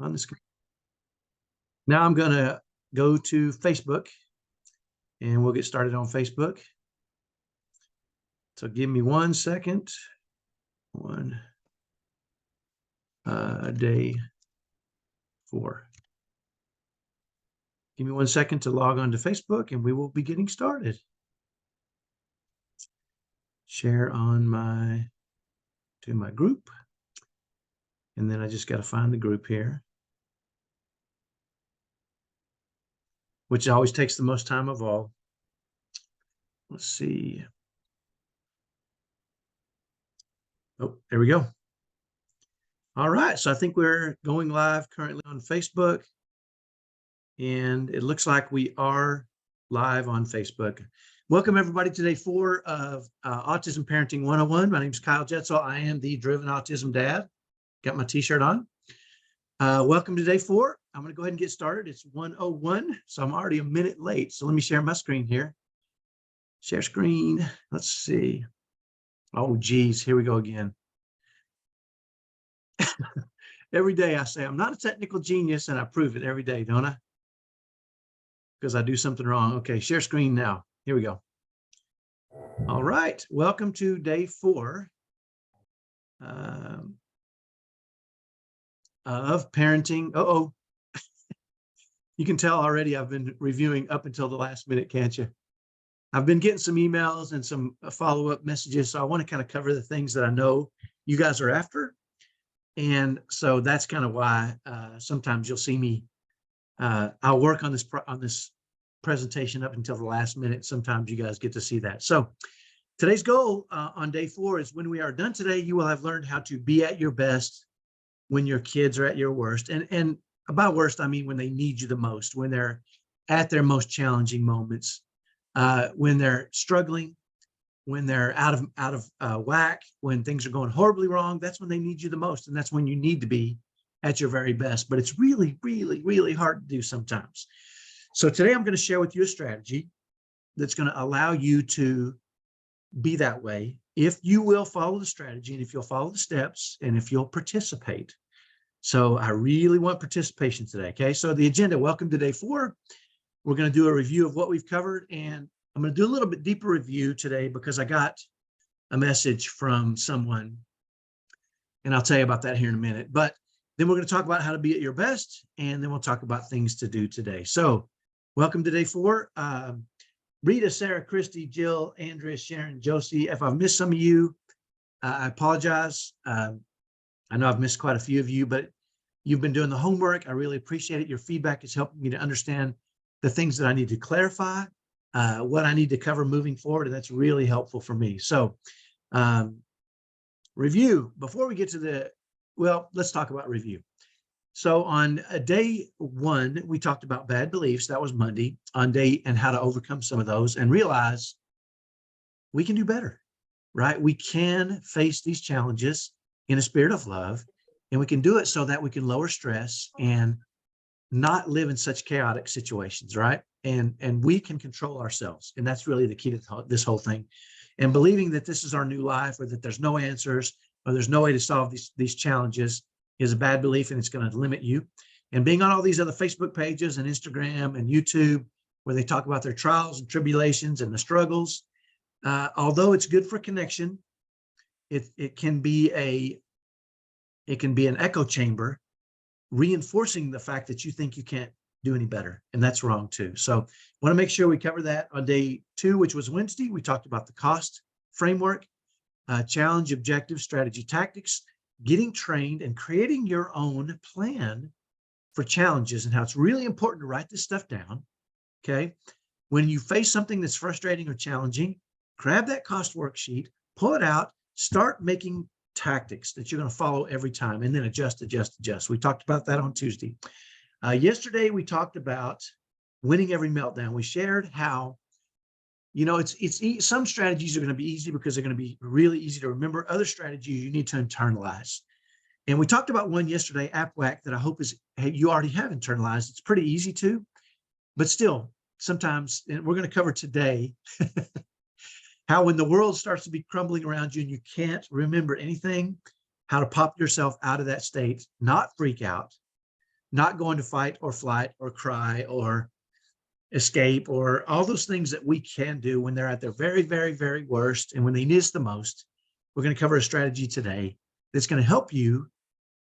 on the screen. Now I'm going to go to Facebook and we'll get started on Facebook. So give me 1 second. Day 4. Give me 1 second to log on to Facebook and we will be getting started. Share on my group. And then I just got to find the group here, which always takes the most time of all. Let's see. Oh, there we go. All right. So I think we're going live currently on Facebook. And it looks like we are live on Facebook. Welcome everybody to day 4 of Autism Parenting 101. My name is Kyle Jetzel. I am the Driven Autism Dad. Got my t-shirt on. Welcome to day 4. I'm going to go ahead and get started. It's 1:01, so I'm already a minute late. So let me share my screen here. Share screen. Let's see. Oh, geez, here we go again. Every day I say I'm not a technical genius, and I prove it every day, don't I? Because I do something wrong. Okay, share screen now. Here we go. All right, welcome to day 4 of parenting. You can tell already I've been reviewing up until the last minute, can't you? I've been getting some emails and some follow-up messages, so I want to kind of cover the things that I know you guys are after. And so that's kind of why sometimes you'll see me. I'll work on this presentation up until the last minute. Sometimes you guys get to see that. So today's goal on day 4 is when we are done today, you will have learned how to be at your best when your kids are at your worst. And by worst, I mean when they need you the most, when they're at their most challenging moments, when they're struggling, when they're out of whack, when things are going horribly wrong. That's when they need you the most. And that's when you need to be at your very best. But it's really, really, really hard to do sometimes. So today I'm going to share with you a strategy that's going to allow you to be that way if you will follow the strategy and if you'll follow the steps and if you'll participate. So I really want participation today. Okay, so the agenda, welcome to day 4. We're going to do a review of what we've covered, and I'm going to do a little bit deeper review today because I got a message from someone, and I'll tell you about that here in a minute. But then we're going to talk about how to be at your best, and then we'll talk about things to do today. So welcome to day 4. Rita, Sarah, Christy, Jill, Andrea, Sharon, Josie. If I've missed some of you, I apologize. I know I've missed quite a few of you, but you've been doing the homework. I really appreciate it. Your feedback is helping me to understand the things that I need to clarify, what I need to cover moving forward, and that's really helpful for me. So review, before we get to let's talk about review. So on day 1, we talked about bad beliefs. That was Monday, and how to overcome some of those and realize we can do better, right? We can face these challenges in a spirit of love, and we can do it so that we can lower stress and not live in such chaotic situations, right? And we can control ourselves. And that's really the key to this whole thing. And believing that this is our new life, or that there's no answers, or there's no way to solve these challenges, is a bad belief, and it's going to limit you. And being on all these other Facebook pages and Instagram and YouTube, where they talk about their trials and tribulations and the struggles, although it's good for connection, it can be an echo chamber, reinforcing the fact that you think you can't do any better, and that's wrong too. So I want to make sure we cover that. On day 2, which was Wednesday, we talked about the cost framework, challenge, objective, strategy, tactics, getting trained, and creating your own plan for challenges, and how it's really important to write this stuff down. Okay, when you face something that's frustrating or challenging, grab that cost worksheet, pull it out, start making tactics that you're going to follow every time, and then adjust. We talked about that on Tuesday. Yesterday, we talked about winning every meltdown. We shared how, some strategies are going to be easy because they're going to be really easy to remember. Other strategies you need to internalize. And we talked about one yesterday, AppWhack, that I hope you already have internalized. It's pretty easy to, but still, sometimes, and we're going to cover today, how when the world starts to be crumbling around you and you can't remember anything, how to pop yourself out of that state, not freak out, not going to fight or flight or cry or escape or all those things that we can do when they're at their very, very, very worst and when they need us the most. We're going to cover a strategy today that's going to help you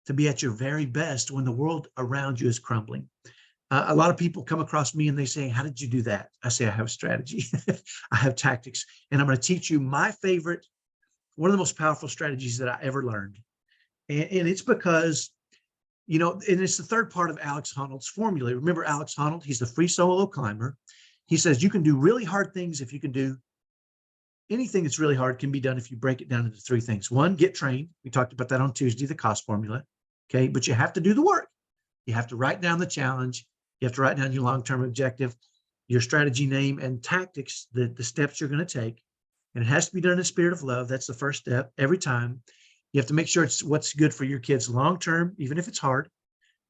to be at your very best when the world around you is crumbling. A lot of people come across me and they say, how did you do that? I say, I have a strategy. I have tactics. And I'm going to teach you my favorite, one of the most powerful strategies that I ever learned. And it's because, and it's the third part of Alex Honnold's formula. Remember Alex Honnold? He's the free solo climber. He says you can do really hard things if you can do anything that's really hard can be done if you break it down into three things. One, get trained. We talked about that on Tuesday, the cost formula. Okay, but you have to do the work. You have to write down the challenge. You have to write down your long-term objective, your strategy name and tactics, the steps you're going to take. And it has to be done in a spirit of love. That's the first step every time. You have to make sure it's what's good for your kids long-term, even if it's hard,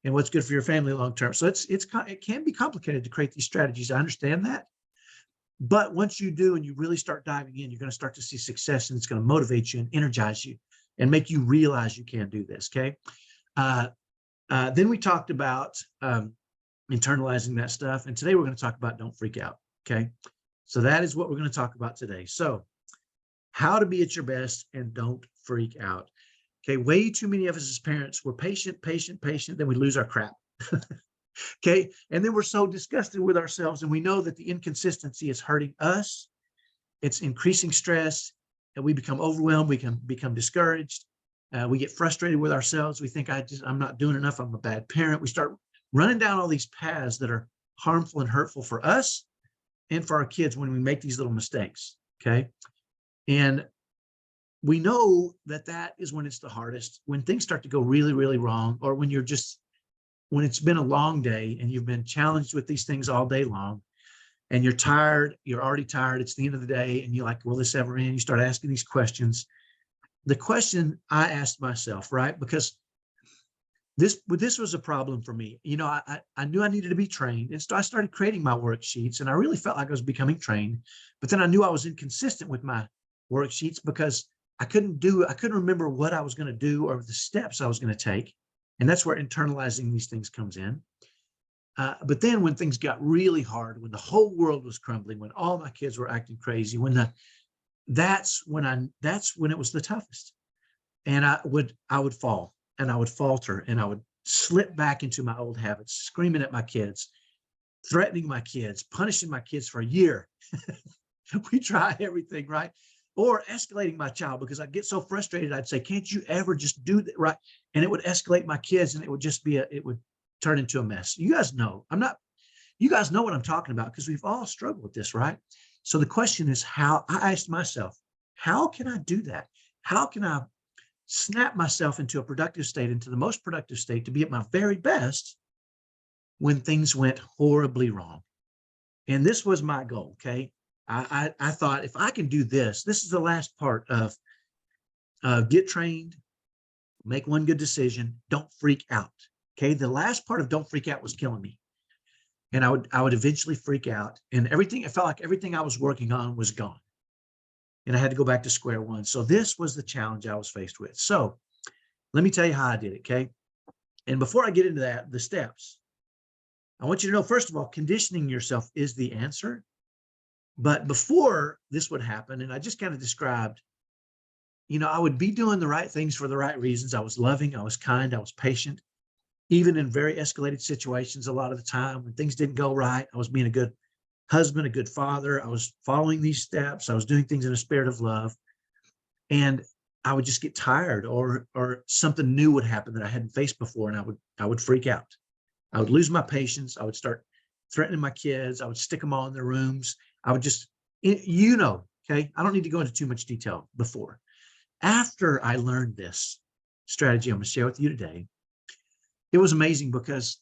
and what's good for your family long-term. So it can be complicated to create these strategies. I understand that. But once you do and you really start diving in, you're going to start to see success, and it's going to motivate you and energize you and make you realize you can do this. Okay. Then we talked about internalizing that stuff. And today we're going to talk about don't freak out. Okay. So that is what we're going to talk about today. So how to be at your best and don't freak out. Okay. Way too many of us as parents, we're patient, then we lose our crap. Okay. And then we're so disgusted with ourselves, and we know that the inconsistency is hurting us. It's increasing stress, and we become overwhelmed. We can become discouraged. We get frustrated with ourselves. We think I'm not doing enough. I'm a bad parent. We start running down all these paths that are harmful and hurtful for us and for our kids when we make these little mistakes. Okay. And we know that is when it's the hardest, when things start to go really, really wrong, or when it's been a long day and you've been challenged with these things all day long and you're tired, you're already tired. It's the end of the day. And you're like, will this ever end? You start asking these questions. The question I asked myself, right? Because this was a problem for me. I knew I needed to be trained. And so I started creating my worksheets, and I really felt like I was becoming trained, but then I knew I was inconsistent with my worksheets because I couldn't remember what I was going to do or the steps I was going to take. And that's where internalizing these things comes in. But then when things got really hard, when the whole world was crumbling, when all my kids were acting crazy, that's when it was the toughest. And I would fall, and I would falter, and I would slip back into my old habits, screaming at my kids, threatening my kids, punishing my kids for a year. We try everything, right? Or escalating my child, because I'd get so frustrated. I'd say, can't you ever just do that? Right. And it would escalate my kids, and it would just it would turn into a mess. You guys know what I'm talking about, because we've all struggled with this, right? So the question is, I asked myself, how can I do that? How can I snap myself into a productive state, into the most productive state, to be at my very best when things went horribly wrong? And this was my goal. Okay. I thought, if I can do this is the last part of get trained, make one good decision, don't freak out. Okay. The last part of don't freak out was killing me. And I would eventually freak out, and it felt like everything I was working on was gone. And I had to go back to square one. So this was the challenge I was faced with. So let me tell you how I did it. Okay. And before I get into that, the steps, I want you to know, first of all, conditioning yourself is the answer. But before this would happen, and I just kind of described, I would be doing the right things for the right reasons. I was loving, I was kind, I was patient, even in very escalated situations. A lot of the time when things didn't go right, I was being a good husband, a good father. I was following these steps. I was doing things in a spirit of love. And I would just get tired, or something new would happen that I hadn't faced before, and I would freak out. I would lose my patience. I would start threatening my kids. I would stick them all in their rooms. I would just, okay, I don't need to go into too much detail before. After I learned this strategy I'm going to share with you today, it was amazing, because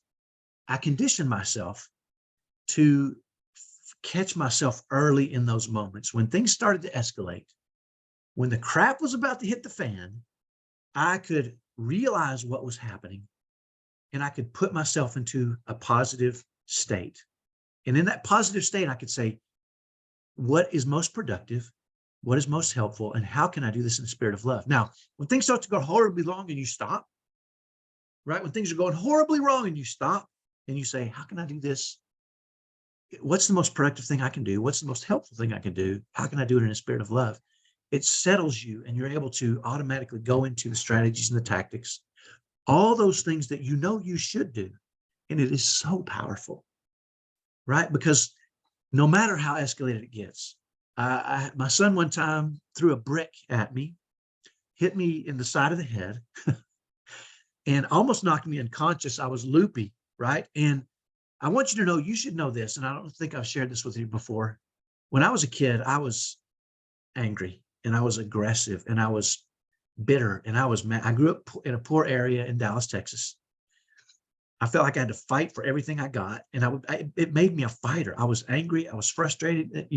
I conditioned myself to catch myself early in those moments when things started to escalate. When the crap was about to hit the fan, I could realize what was happening, and I could put myself into a positive state. And in that positive state, I could say, what is most productive? What is most helpful? And how can I do this in the spirit of love? Now, when things start to go horribly wrong and you stop, right? When things are going horribly wrong and you stop and you say, how can I do this? What's the most productive thing I can do? What's the most helpful thing I can do? How can I do it in a spirit of love? It settles you and you're able to automatically go into the strategies and the tactics, all those things that you know you should do. And it is so powerful, right? Because no matter how escalated it gets, my son one time threw a brick at me, hit me in the side of the head, and almost knocked me unconscious. I was loopy, right? And I want you to know, you should know this, and I don't think I've shared this with you before. When I was a kid, I was angry and I was aggressive and I was bitter and I was mad. I grew up in a poor area in Dallas, Texas. I felt like I had to fight for everything I got, and it made me a fighter. I was angry. I was frustrated.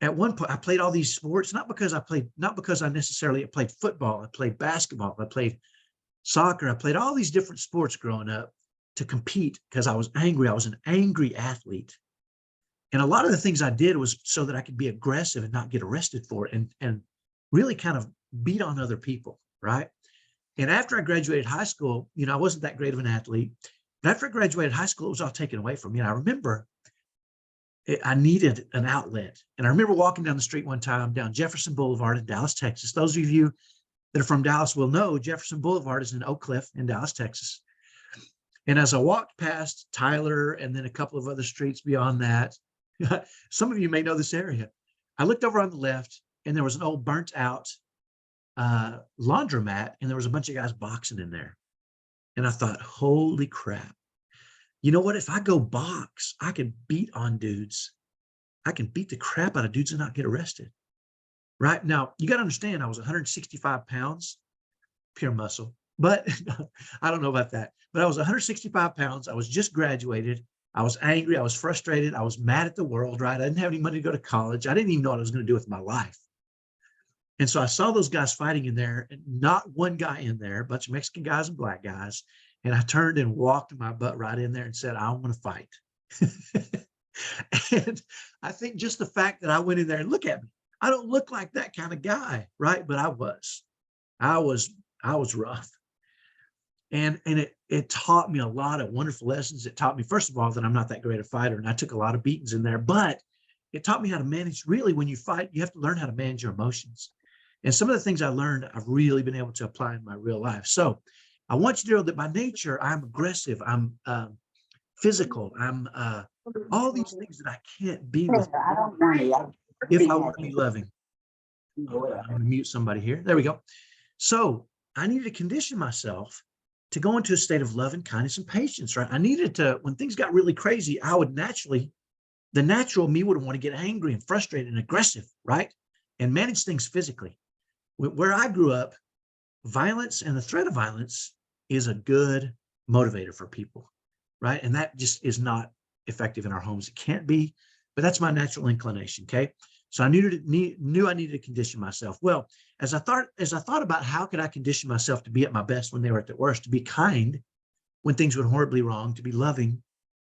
At one point, I played all these sports, not because I necessarily played football. I played basketball. I played soccer. I played all these different sports growing up to compete because I was angry. I was an angry athlete. And a lot of the things I did was so that I could be aggressive and not get arrested for it, and really kind of beat on other people, right? And after I graduated high school, I wasn't that great of an athlete. But after I graduated high school, it was all taken away from me. And I remember I needed an outlet. And I remember walking down the street one time down Jefferson Boulevard in Dallas, Texas. Those of you that are from Dallas will know Jefferson Boulevard is in Oak Cliff in Dallas, Texas. And as I walked past Tyler and then a couple of other streets beyond that, some of you may know this area. I looked over on the left and there was an old burnt out laundromat, and there was a bunch of guys boxing in there. And I thought, holy crap. You know what? If I go box, I can beat on dudes. I can beat the crap out of dudes and not get arrested. Right now, you got to understand, I was 165 pounds, pure muscle, but I don't know about that. But I was 165 pounds. I was just graduated. I was angry. I was frustrated. I was mad at the world, right? I didn't have any money to go to college. I didn't even know what I was going to do with my life. And so I saw those guys fighting in there, and not one guy in there, a bunch of Mexican guys and black guys. And I turned and walked my butt right in there and said, I want to fight. And I think just the fact that I went in there, and look at me, I don't look like that kind of guy, right? But I was rough. And it taught me a lot of wonderful lessons. It taught me, first of all, that I'm not that great a fighter, and I took a lot of beatings in there, but it taught me how to manage. Really, when you fight, you have to learn how to manage your emotions. And some of the things I learned, I've really been able to apply in my real life. So I want you to know that by nature, I'm aggressive, I'm physical, I'm all these things that I can't be with if I want to be loving. Oh, I'm going to mute somebody here. There we go. So I needed to condition myself to go into a state of love and kindness and patience, right? I needed to, when things got really crazy, the natural me would want to get angry and frustrated and aggressive, right? And manage things physically. Where I grew up, violence and the threat of violence is a good motivator for people, right? And that just is not effective in our homes. It can't be, but that's my natural inclination, okay? So I knew I needed to condition myself. Well, as I thought about how could I condition myself to be at my best when they were at their worst, to be kind when things went horribly wrong, to be loving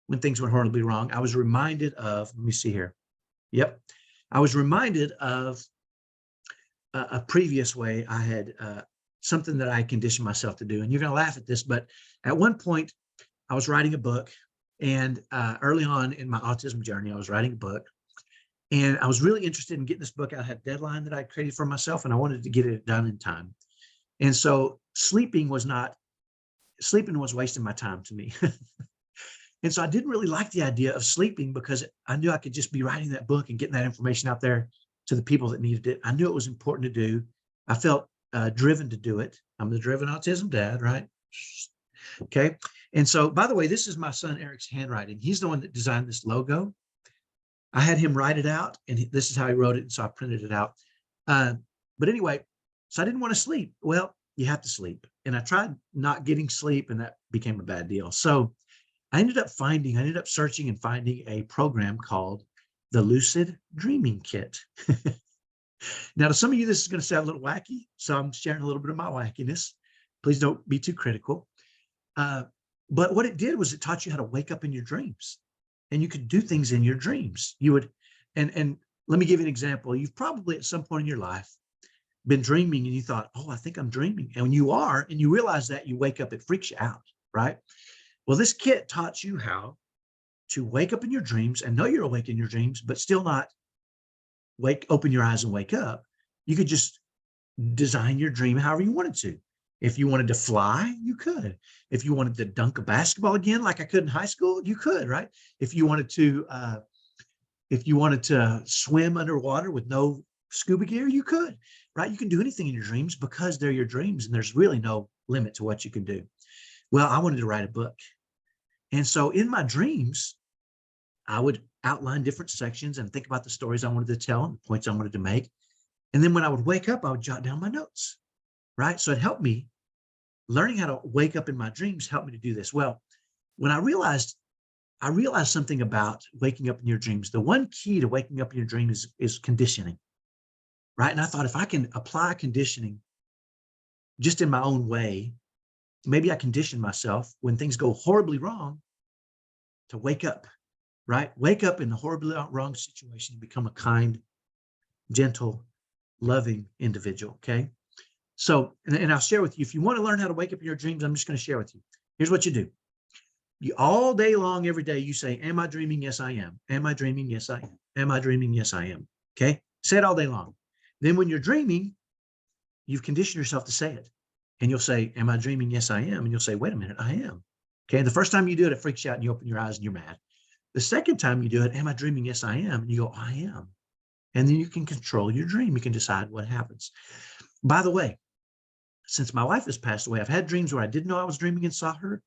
when things went horribly wrong, I was reminded of, let me see here. Yep. I was reminded of a previous way I had something that I conditioned myself to do. And you're going to laugh at this, but at one point I was writing a book, and early on in my autism journey, I was writing a book, and I was really interested in getting this book out. I had a deadline that I created for myself, and I wanted to get it done in time. And so sleeping was wasting my time to me. And so I didn't really like the idea of sleeping, because I knew I could just be writing that book and getting that information out there to the people that needed it. I knew it was important to do. I felt driven to do it. I'm the driven autism dad, right? Okay. And so, by the way, this is my son Eric's handwriting. He's the one that designed this logo. I had him write it out, and this is how he wrote it. And so I printed it out. But anyway, so I didn't want to sleep. Well, you have to sleep. And I tried not getting sleep, and that became a bad deal. So I ended up searching and finding a program called the Lucid Dreaming Kit. Now, to some of you, this is going to sound a little wacky, so I'm sharing a little bit of my wackiness. Please don't be too critical. But what it did was it taught you how to wake up in your dreams, and you could do things in your dreams. You would, and let me give you an example. You've probably at some point in your life been dreaming and you thought, oh, I think I'm dreaming. And when you are, and you realize that, you wake up, it freaks you out, right? Well, this kit taught you how to wake up in your dreams and know you're awake in your dreams, but still not open your eyes and wake up. You could just design your dream however you wanted to. If you wanted to fly, you could. If you wanted to dunk a basketball again, like I could in high school, you could, right? If you wanted to swim underwater with no scuba gear, you could, right? You can do anything in your dreams because they're your dreams, and there's really no limit to what you can do. Well, I wanted to write a book. And so in my dreams, I would outline different sections and think about the stories I wanted to tell and the points I wanted to make. And then when I would wake up, I would jot down my notes, right? So it helped me. Learning how to wake up in my dreams helped me to do this. Well, when I realized something about waking up in your dreams. The one key to waking up in your dreams is conditioning, right? And I thought if I can apply conditioning just in my own way, maybe I condition myself when things go horribly wrong to wake up, right? Wake up in a horribly wrong situation and become a kind, gentle, loving individual, okay? So, and I'll share with you, if you want to learn how to wake up in your dreams, I'm just going to share with you. Here's what you do. You all day long, every day, you say, am I dreaming? Yes, I am. Am I dreaming? Yes, I am. Am I dreaming? Yes, I am. Okay. Say it all day long. Then when you're dreaming, you've conditioned yourself to say it. And you'll say, am I dreaming? Yes, I am. And you'll say, wait a minute, I am. Okay. The first time you do it, it freaks you out and you open your eyes and you're mad. The second time you do it, am I dreaming? Yes, I am. And you go, I am. And then you can control your dream. You can decide what happens. By the way, since my wife has passed away, I've had dreams where I didn't know I was dreaming and saw her.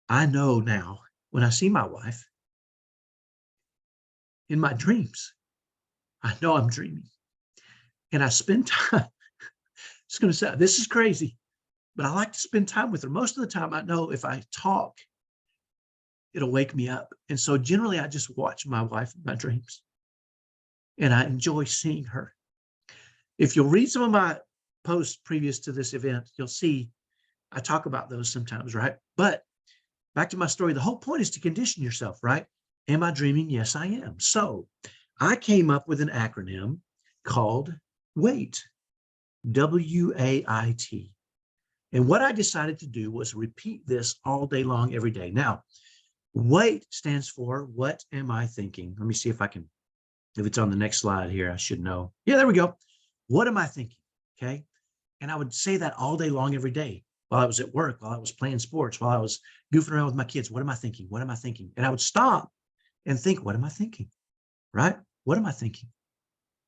I know now when I see my wife in my dreams, I know I'm dreaming. And I spend time, it's going to say, this is crazy, but I like to spend time with her. Most of the time, I know if I talk, it'll wake me up. And so generally, I just watch my wife in my dreams and I enjoy seeing her. If you'll read some of my posts previous to this event, you'll see I talk about those sometimes, right? But back to my story, the whole point is to condition yourself, right? Am I dreaming? Yes, I am. So I came up with an acronym called WAIT, W-A-I-T. And what I decided to do was repeat this all day long, every day. Now, WAIT stands for what am I thinking? Let me see if it's on the next slide here, I should know. Yeah, there we go. What am I thinking? Okay. And I would say that all day long, every day. While I was at work, while I was playing sports, while I was goofing around with my kids, what am I thinking? What am I thinking? And I would stop and think, what am I thinking? Right? What am I thinking?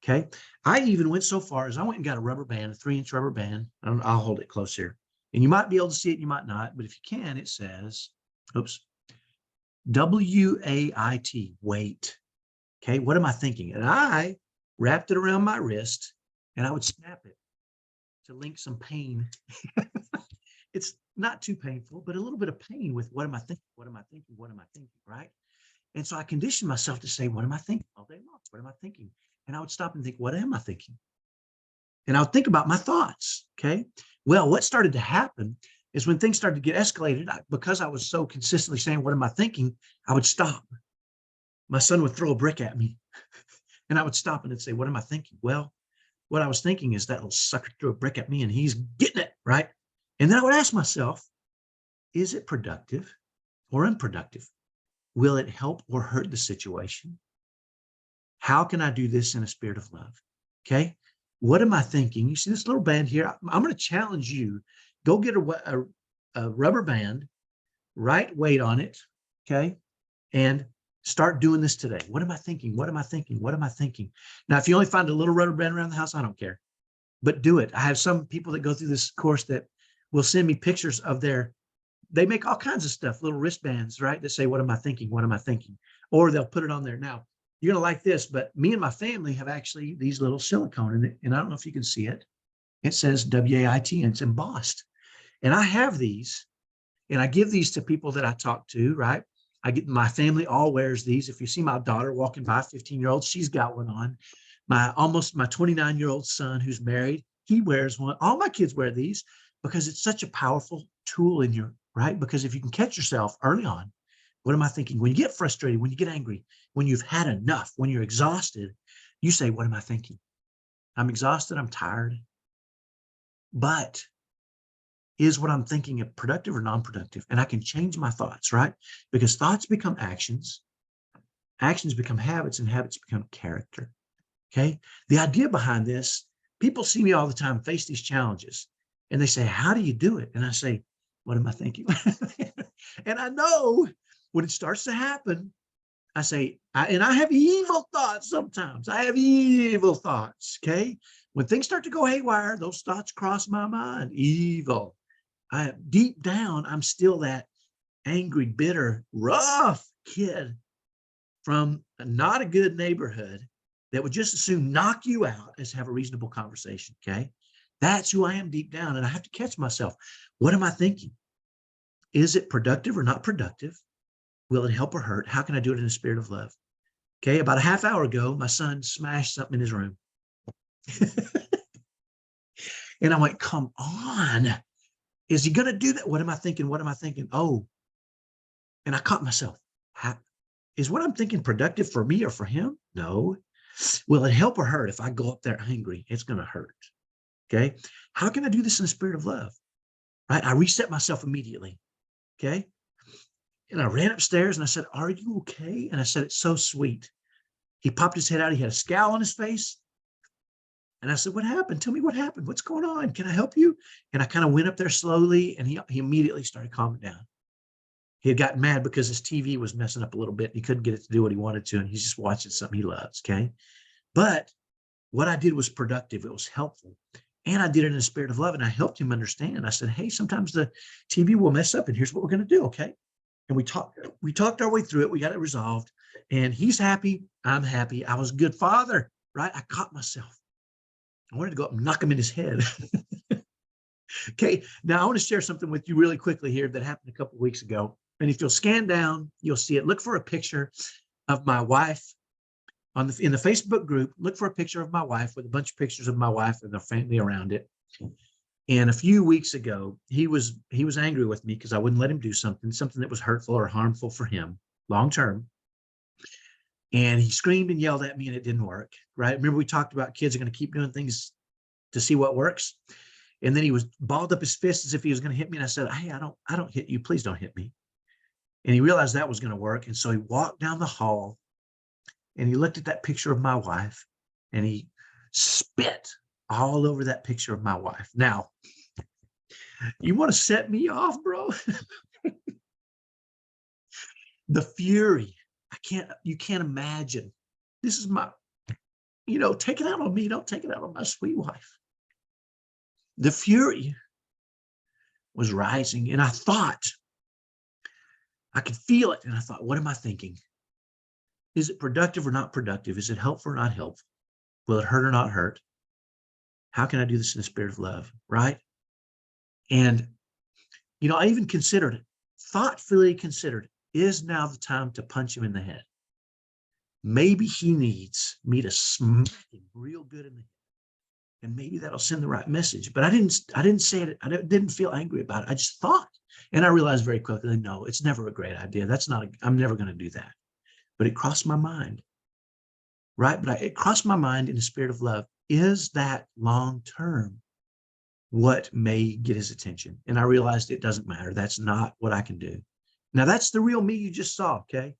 Okay. I even went so far as I went and got a rubber band, a 3-inch rubber band. I'll hold it close here. And you might be able to see it, you might not, but if you can, it says, oops, W-A-I-T, wait. Okay. What am I thinking? And I wrapped it around my wrist and I would snap it to link some pain. It's not too painful, but a little bit of pain with what am I thinking? What am I thinking? What am I thinking? Right? And so I conditioned myself to say, what am I thinking all day long? What am I thinking? And I would stop and think, what am I thinking? And I would think about my thoughts. Okay. Well, what started to happen is when things started to get escalated, because I was so consistently saying, what am I thinking? I would stop. My son would throw a brick at me and I would stop and say, what am I thinking? Well, what I was thinking is that little sucker threw a brick at me and he's getting it, right? And then I would ask myself, is it productive or unproductive? Will it help or hurt the situation? How can I do this in a spirit of love? Okay. What am I thinking? You see this little band here? I'm going to challenge you. Go get a rubber band, write weight on it. Okay. And start doing this today. What am I thinking? What am I thinking? What am I thinking? Now, if you only find a little rubber band around the house, I don't care, but do it. I have some people that go through this course that will send me pictures of they make all kinds of stuff, little wristbands, right? That say, what am I thinking? What am I thinking? Or they'll put it on there. Now, you're going to like this, but me and my family have actually these little silicone in it. And I don't know if you can see it. It says W-A-I-T and it's embossed. And I have these and I give these to people that I talk to, right? My family all wears these. If you see my daughter walking by, 15-year-old, she's got one on. My 29-year-old son who's married, he wears one. All my kids wear these because it's such a powerful tool in your, right? Because if you can catch yourself early on, what am I thinking? When you get frustrated, when you get angry, when you've had enough, when you're exhausted, you say, what am I thinking? I'm exhausted. I'm tired. But is what I'm thinking productive or non-productive? And I can change my thoughts, right? Because thoughts become actions, actions become habits, and habits become character. Okay. The idea behind this, people see me all the time face these challenges and they say, how do you do it? And I say, what am I thinking? And I know when it starts to happen, I say, and I have evil thoughts sometimes. I have evil thoughts. Okay. When things start to go haywire, those thoughts cross my mind. Evil. Deep down, I'm still that angry, bitter, rough kid from not a good neighborhood that would just as soon knock you out as have a reasonable conversation. Okay. That's who I am deep down. And I have to catch myself. What am I thinking? Is it productive or not productive? Will it help or hurt? How can I do it in a spirit of love? Okay. About a half hour ago, my son smashed something in his room. And I went, come on. Is he going to do that? What am I thinking? What am I thinking? Oh, and I caught myself. Is what I'm thinking productive for me or for him? No. Will it help or hurt if I go up there angry? It's going to hurt. Okay. How can I do this in the spirit of love? Right. I reset myself immediately. Okay. And I ran upstairs and I said, are you okay? And I said, it's so sweet. He popped his head out. He had a scowl on his face. And I said, what happened? Tell me what happened. What's going on? Can I help you? And I kind of went up there slowly and he immediately started calming down. He had gotten mad because his TV was messing up a little bit. He couldn't get it to do what he wanted to. And he's just watching something he loves. Okay. But what I did was productive. It was helpful. And I did it in a spirit of love. And I helped him understand. I said, hey, sometimes the TV will mess up and here's what we're going to do. Okay. And we talked our way through it. We got it resolved and he's happy. I'm happy. I was a good father, right? I caught myself. I wanted to go up and knock him in his head. Okay. Now I want to share something with you really quickly here that happened a couple of weeks ago. And if you'll scan down, you'll see it. Look for a picture of my wife in the Facebook group. Look for a picture of my wife with a bunch of pictures of my wife and their family around it. And a few weeks ago, he was angry with me because I wouldn't let him do something that was hurtful or harmful for him long term. And he screamed and yelled at me and it didn't work, right? Remember we talked about kids are going to keep doing things to see what works. And then he was balled up his fist as if he was going to hit me. And I said, hey, I don't hit you. Please don't hit me. And he realized that was going to work. And so he walked down the hall and he looked at that picture of my wife and he spit all over that picture of my wife. Now, you want to set me off, bro? The fury. You can't imagine. This is my, take it out on me. Don't take it out on my sweet wife. The fury was rising and I thought, I could feel it. And I thought, what am I thinking? Is it productive or not productive? Is it helpful or not helpful? Will it hurt or not hurt? How can I do this in the spirit of love? Right. And, I even thoughtfully considered, is now the time to punch him in the head? Maybe he needs me to smack him real good in the head. And maybe that'll send the right message. But I didn't say it. I didn't feel angry about it. I just thought. And I realized very quickly, no, it's never a great idea. I'm never going to do that. But it crossed my mind. Right. But it crossed my mind in the spirit of love. Is that long term what may get his attention? And I realized it doesn't matter. That's not what I can do. Now, that's the real me you just saw. Okay.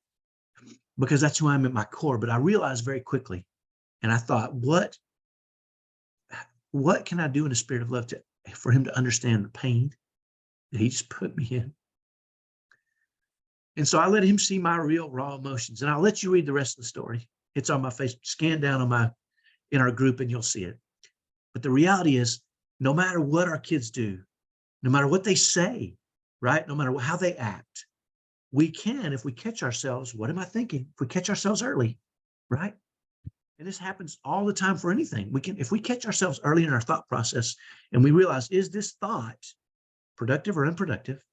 Because that's who I am at my core. But I realized very quickly. And I thought, what can I do in the spirit of love for him to understand the pain that he just put me in? And so I let him see my real raw emotions. And I'll let you read the rest of the story. It's on my face. Scan down in our group and you'll see it. But the reality is, no matter what our kids do, no matter what they say, right? No matter how they act, we can, if we catch ourselves, what am I thinking? If we catch ourselves early, right? And this happens all the time for anything. If we catch ourselves early in our thought process and we realize, is this thought productive or unproductive?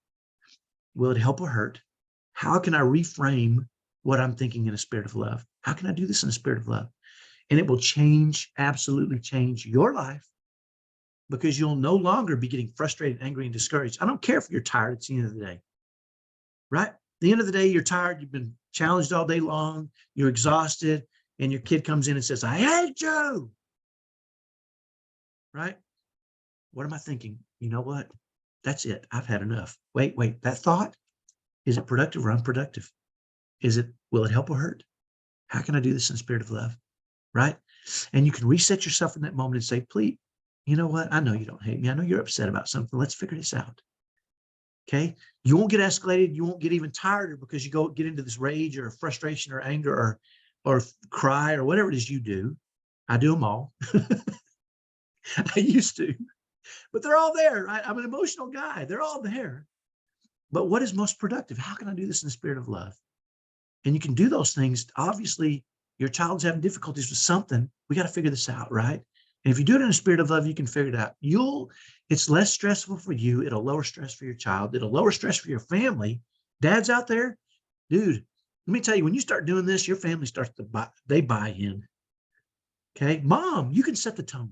Will it help or hurt? How can I reframe what I'm thinking in a spirit of love? How can I do this in a spirit of love? And it will absolutely change your life because you'll no longer be getting frustrated, angry, and discouraged. I don't care if you're tired at the end of the day, right? At the end of the day, you're tired. You've been challenged all day long. You're exhausted. And your kid comes in and says, I hate you, right? What am I thinking? You know what? That's it. I've had enough. Wait, that thought, is it productive or unproductive? Will it help or hurt? How can I do this in the spirit of love? Right? And you can reset yourself in that moment and say, please, you know what? I know you don't hate me. I know you're upset about something. Let's figure this out. Okay. You won't get escalated. You won't get even tired because you get into this rage or frustration or anger or cry or whatever it is you do. I do them all. I used to, but they're all there. Right? I'm an emotional guy. They're all there. But what is most productive? How can I do this in the spirit of love? And you can do those things. Obviously, your child's having difficulties with something. We got to figure this out, right? And if you do it in a spirit of love, you can figure it out. It's less stressful for you. It'll lower stress for your child. It'll lower stress for your family. Dads out there, dude, let me tell you, when you start doing this, your family starts to buy in. Okay. Mom, you can set the tone.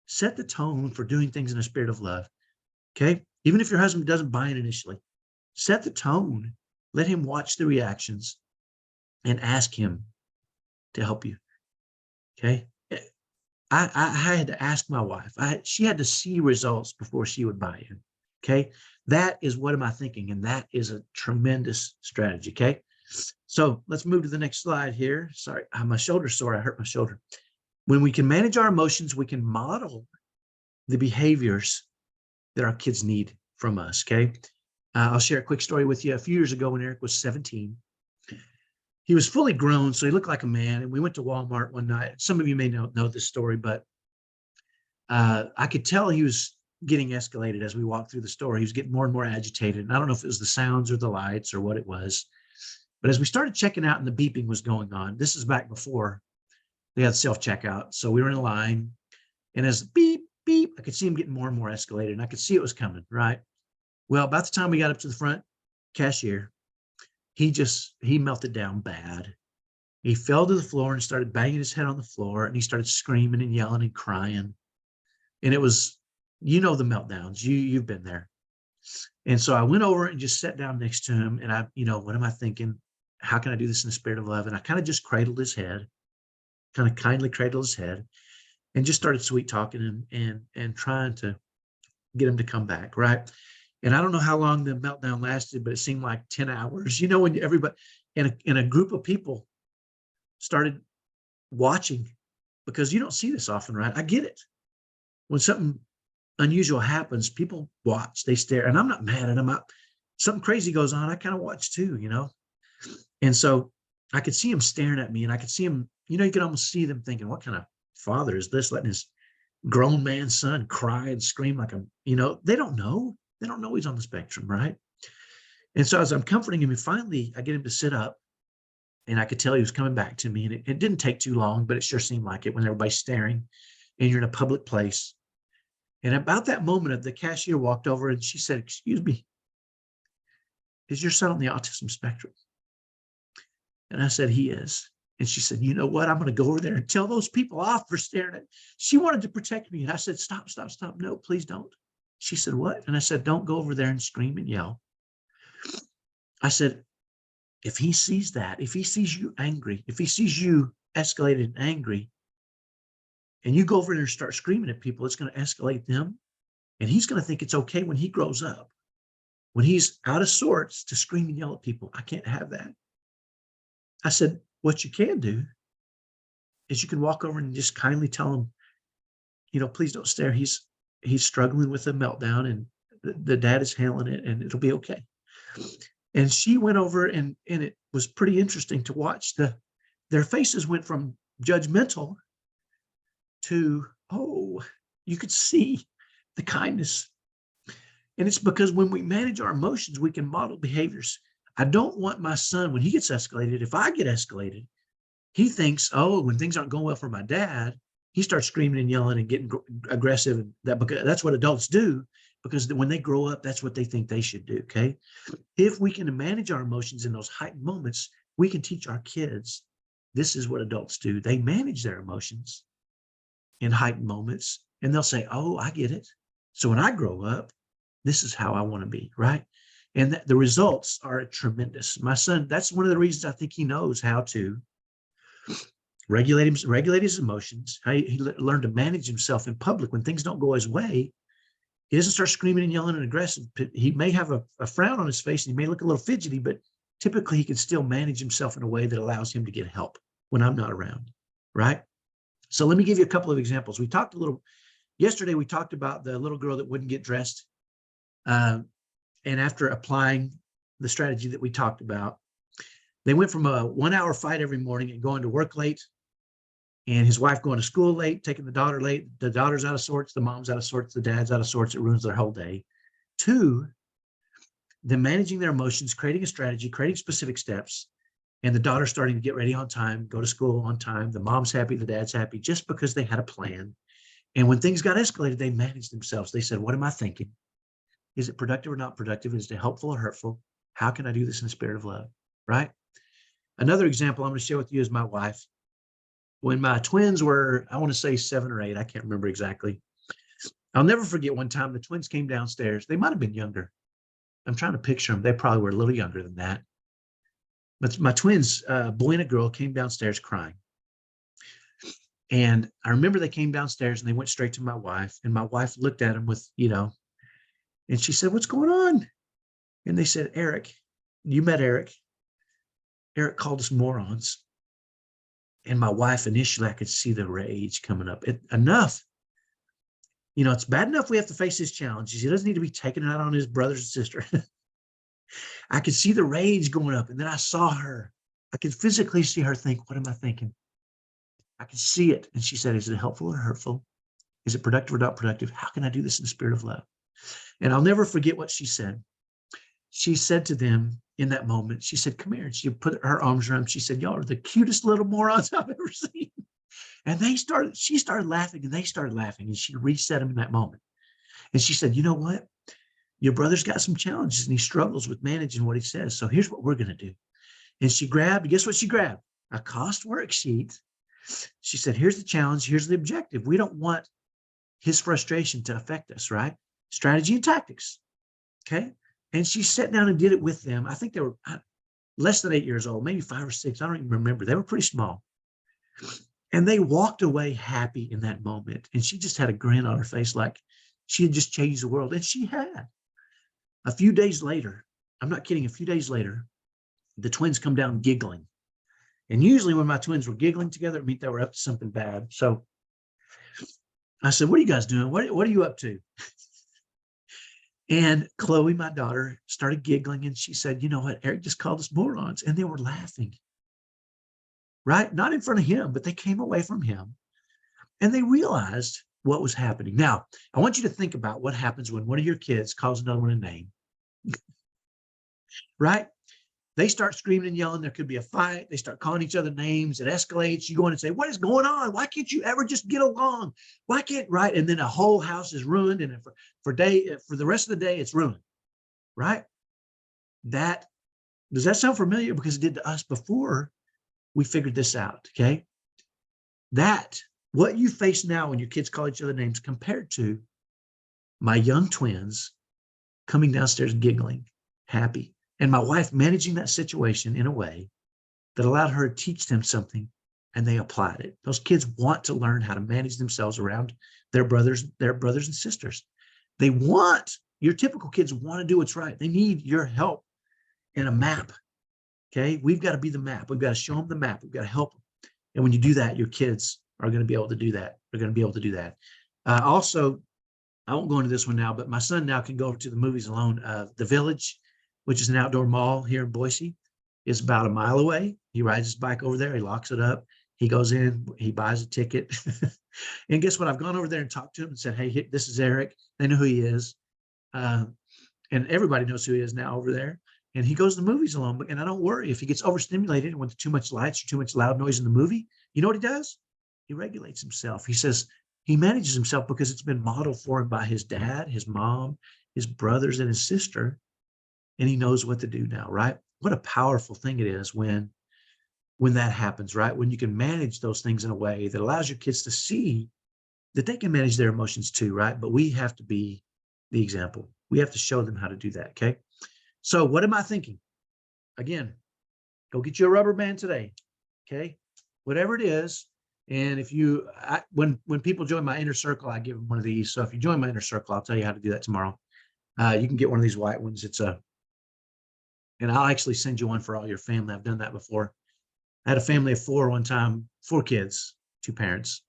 Set the tone for doing things in a spirit of love. Okay. Even if your husband doesn't buy it initially, set the tone. Let him watch the reactions and ask him to help you. Okay. I had to ask my wife. She had to see results before she would buy in. Okay. That is what am I thinking? And that is a tremendous strategy. Okay. So let's move to the next slide here. Sorry, my shoulder's sore. I hurt my shoulder. When we can manage our emotions, we can model the behaviors that our kids need from us. Okay. I'll share a quick story with you. A few years ago when Eric was 17, he was fully grown, so he looked like a man. And we went to Walmart one night. Some of you may know this story, but I could tell he was getting escalated as we walked through the store. He was getting more and more agitated. And I don't know if it was the sounds or the lights or what it was. But as we started checking out and the beeping was going on, this is back before they had self-checkout. So we were in a line. And as beep, beep, I could see him getting more and more escalated. And I could see it was coming, right? Well, about the time we got up to the front cashier, he melted down bad. He fell to the floor and started banging his head on the floor, and he started screaming and yelling and crying. And it was, the meltdowns. You've been there. And so I went over and just sat down next to him, and what am I thinking? How can I do this in the spirit of love? And I kind of just cradled his head, kind of kindly cradled his head, and just started sweet talking and trying to get him to come back, right? And I don't know how long the meltdown lasted, but it seemed like 10 hours. When everybody in a group of people started watching, because you don't see this often, right? I get it. When something unusual happens, people watch, they stare, and I'm not mad at them. Something crazy goes on, I kind of watch too, And so I could see him staring at me, and I could see him, you could almost see them thinking, what kind of father is this, letting his grown man son cry and scream like they don't know. They don't know he's on the spectrum, right? And so as I'm comforting him, and finally I get him to sit up, and I could tell he was coming back to me. And it didn't take too long, but it sure seemed like it when everybody's staring and you're in a public place. And about that moment, the cashier walked over and she said, "Excuse me, is your son on the autism spectrum?" And I said, "He is." And she said, "You know what? I'm going to go over there and tell those people off for staring at." She wanted to protect me. And I said, "Stop. No, please don't." She said, "What?" And I said, "Don't go over there and scream and yell." I said, if he sees that, if he sees you angry, if he sees you escalated and angry, and you go over there and start screaming at people, it's going to escalate them. And he's going to think it's okay when he grows up, when he's out of sorts, to scream and yell at people. I can't have that. I said, what you can do is you can walk over and just kindly tell him, please don't stare. He's struggling with a meltdown, and the dad is handling it, and it'll be okay. And she went over, and it was pretty interesting to watch. Their faces went from judgmental to, oh, you could see the kindness. And it's because when we manage our emotions, we can model behaviors. I don't want my son, when he gets escalated, if I get escalated, he thinks, oh, when things aren't going well for my dad, he starts screaming and yelling and getting aggressive. And that's what adults do, because when they grow up, that's what they think they should do. Okay. If we can manage our emotions in those heightened moments, we can teach our kids, this is what adults do. They manage their emotions in heightened moments, and they'll say, oh, I get it. So when I grow up, this is how I want to be, right? And the results are tremendous. My son, that's one of the reasons I think he knows how to regulate his emotions. He learned to manage himself in public when things don't go his way. He doesn't start screaming and yelling and aggressive. He may have a frown on his face and he may look a little fidgety, but typically he can still manage himself in a way that allows him to get help when I'm not around, right? So let me give you a couple of examples. Yesterday we talked about the little girl that wouldn't get dressed. And after applying the strategy that we talked about, they went from a 1-hour fight every morning and going to work late, and his wife going to school late, taking the daughter late. The daughter's out of sorts, the mom's out of sorts, the dad's out of sorts. It ruins their whole day. 2, them managing their emotions, creating a strategy, creating specific steps, and the daughter starting to get ready on time, go to school on time. The mom's happy, the dad's happy, just because they had a plan. And when things got escalated, they managed themselves. They said, what am I thinking? Is it productive or not productive? Is it helpful or hurtful? How can I do this in a spirit of love, right? Another example I'm going to share with you is my wife. When my twins were, I want to say 7 or 8, I can't remember exactly. I'll never forget one time the twins came downstairs. They might have been younger. I'm trying to picture them. They probably were a little younger than that. But my twins, a boy and a girl, came downstairs crying. And I remember they came downstairs and they went straight to my wife. And my wife looked at them with, and she said, what's going on? And they said, Eric, you met Eric. Eric called us morons. And my wife, initially, I could see the rage coming up. Enough. It's bad enough we have to face his challenges. He doesn't need to be taking it out on his brothers and sister. I could see the rage going up. And then I saw her. I could physically see her think, what am I thinking? I could see it. And she said, is it helpful or hurtful? Is it productive or not productive? How can I do this in the spirit of love? And I'll never forget what she said. She said to them in that moment, she said, come here. And she put her arms around them. She said, y'all are the cutest little morons I've ever seen. And she started laughing and they started laughing. And she reset them in that moment. And she said, you know what? Your brother's got some challenges and he struggles with managing what he says. So here's what we're going to do. And guess what she grabbed? A cost worksheet. She said, here's the challenge. Here's the objective. We don't want his frustration to affect us, right? Strategy and tactics. Okay. And she sat down and did it with them. I think they were less than 8 years old, maybe 5 or 6. I don't even remember. They were pretty small. And they walked away happy in that moment. And she just had a grin on her face like she had just changed the world. And she had. A few days later, I'm not kidding, a few days later, the twins come down giggling. And usually when my twins were giggling together, it meant they were up to something bad. So I said, what are you guys doing? What are you up to? And Chloe, my daughter, started giggling and she said, you know what? Eric just called us morons. And they were laughing, right? Not in front of him, but they came away from him and they realized what was happening. Now, I want you to think about what happens when one of your kids calls another one a name, right? They start screaming and yelling. There could be a fight. They start calling each other names. It escalates. You go in and say, what is going on? Why can't you ever just get along? Why can't, right? And then a whole house is ruined. And for the rest of the day, it's ruined, right? Does that sound familiar? Because it did to us before we figured this out, okay? What you face now when your kids call each other names compared to my young twins coming downstairs giggling, happy. And my wife managing that situation in a way that allowed her to teach them something and they applied it. Those kids want to learn how to manage themselves around their brothers and sisters. Your typical kids want to do what's right. They need your help and a map. Okay. We've got to be the map. We've got to show them the map. We've got to help them. And when you do that, your kids are going to be able to do that. They're going to be able to do that. Also, I won't go into this one now, but my son now can go over to the movies alone. The Village, which is an outdoor mall here in Boise, is about a mile away. He rides his bike over there. He locks it up. He goes in, he buys a ticket. And guess what? I've gone over there and talked to him and said, hey, this is Eric. They know who he is. And everybody knows who he is now over there. And he goes to the movies alone. And I don't worry if he gets overstimulated and with too much lights or too much loud noise in the movie. You know what he does? He regulates himself. He says he manages himself because it's been modeled for him by his dad, his mom, his brothers, and his sister. And he knows what to do now, right? What a powerful thing it is when that happens, right? When you can manage those things in a way that allows your kids to see that they can manage their emotions too, right? But we have to be the example. We have to show them how to do that, okay? So what am I thinking? Again, go get you a rubber band today, okay? Whatever it is, And if you, when people join my inner circle, I give them one of these. So if you join my inner circle, I'll tell you how to do that tomorrow. You can get one of these white ones. And I'll actually send you one for all your family. I've done that before. I had a family of 4 one time, 4 kids, 2 parents,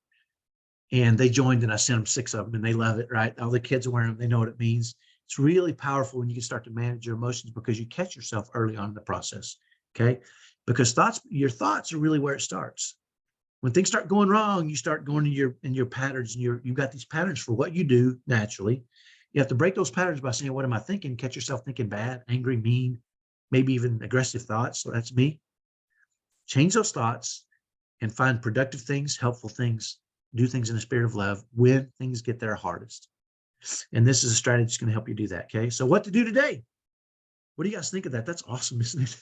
and they joined and I sent them 6 of them and they love it, right? All the kids are wearing them. They know what it means. It's really powerful when you can start to manage your emotions because you catch yourself early on in the process. Okay. Because your thoughts are really where it starts. When things start going wrong, you start going in your patterns, and you've got these patterns for what you do naturally. You have to break those patterns by saying, what am I thinking? Catch yourself thinking bad, angry, mean, maybe even aggressive thoughts. So that's me. Change those thoughts and find productive things, helpful things, do things in a spirit of love when things get their hardest. And this is a strategy that's going to help you do that. Okay. So what to do today? What do you guys think of that? That's awesome, isn't it?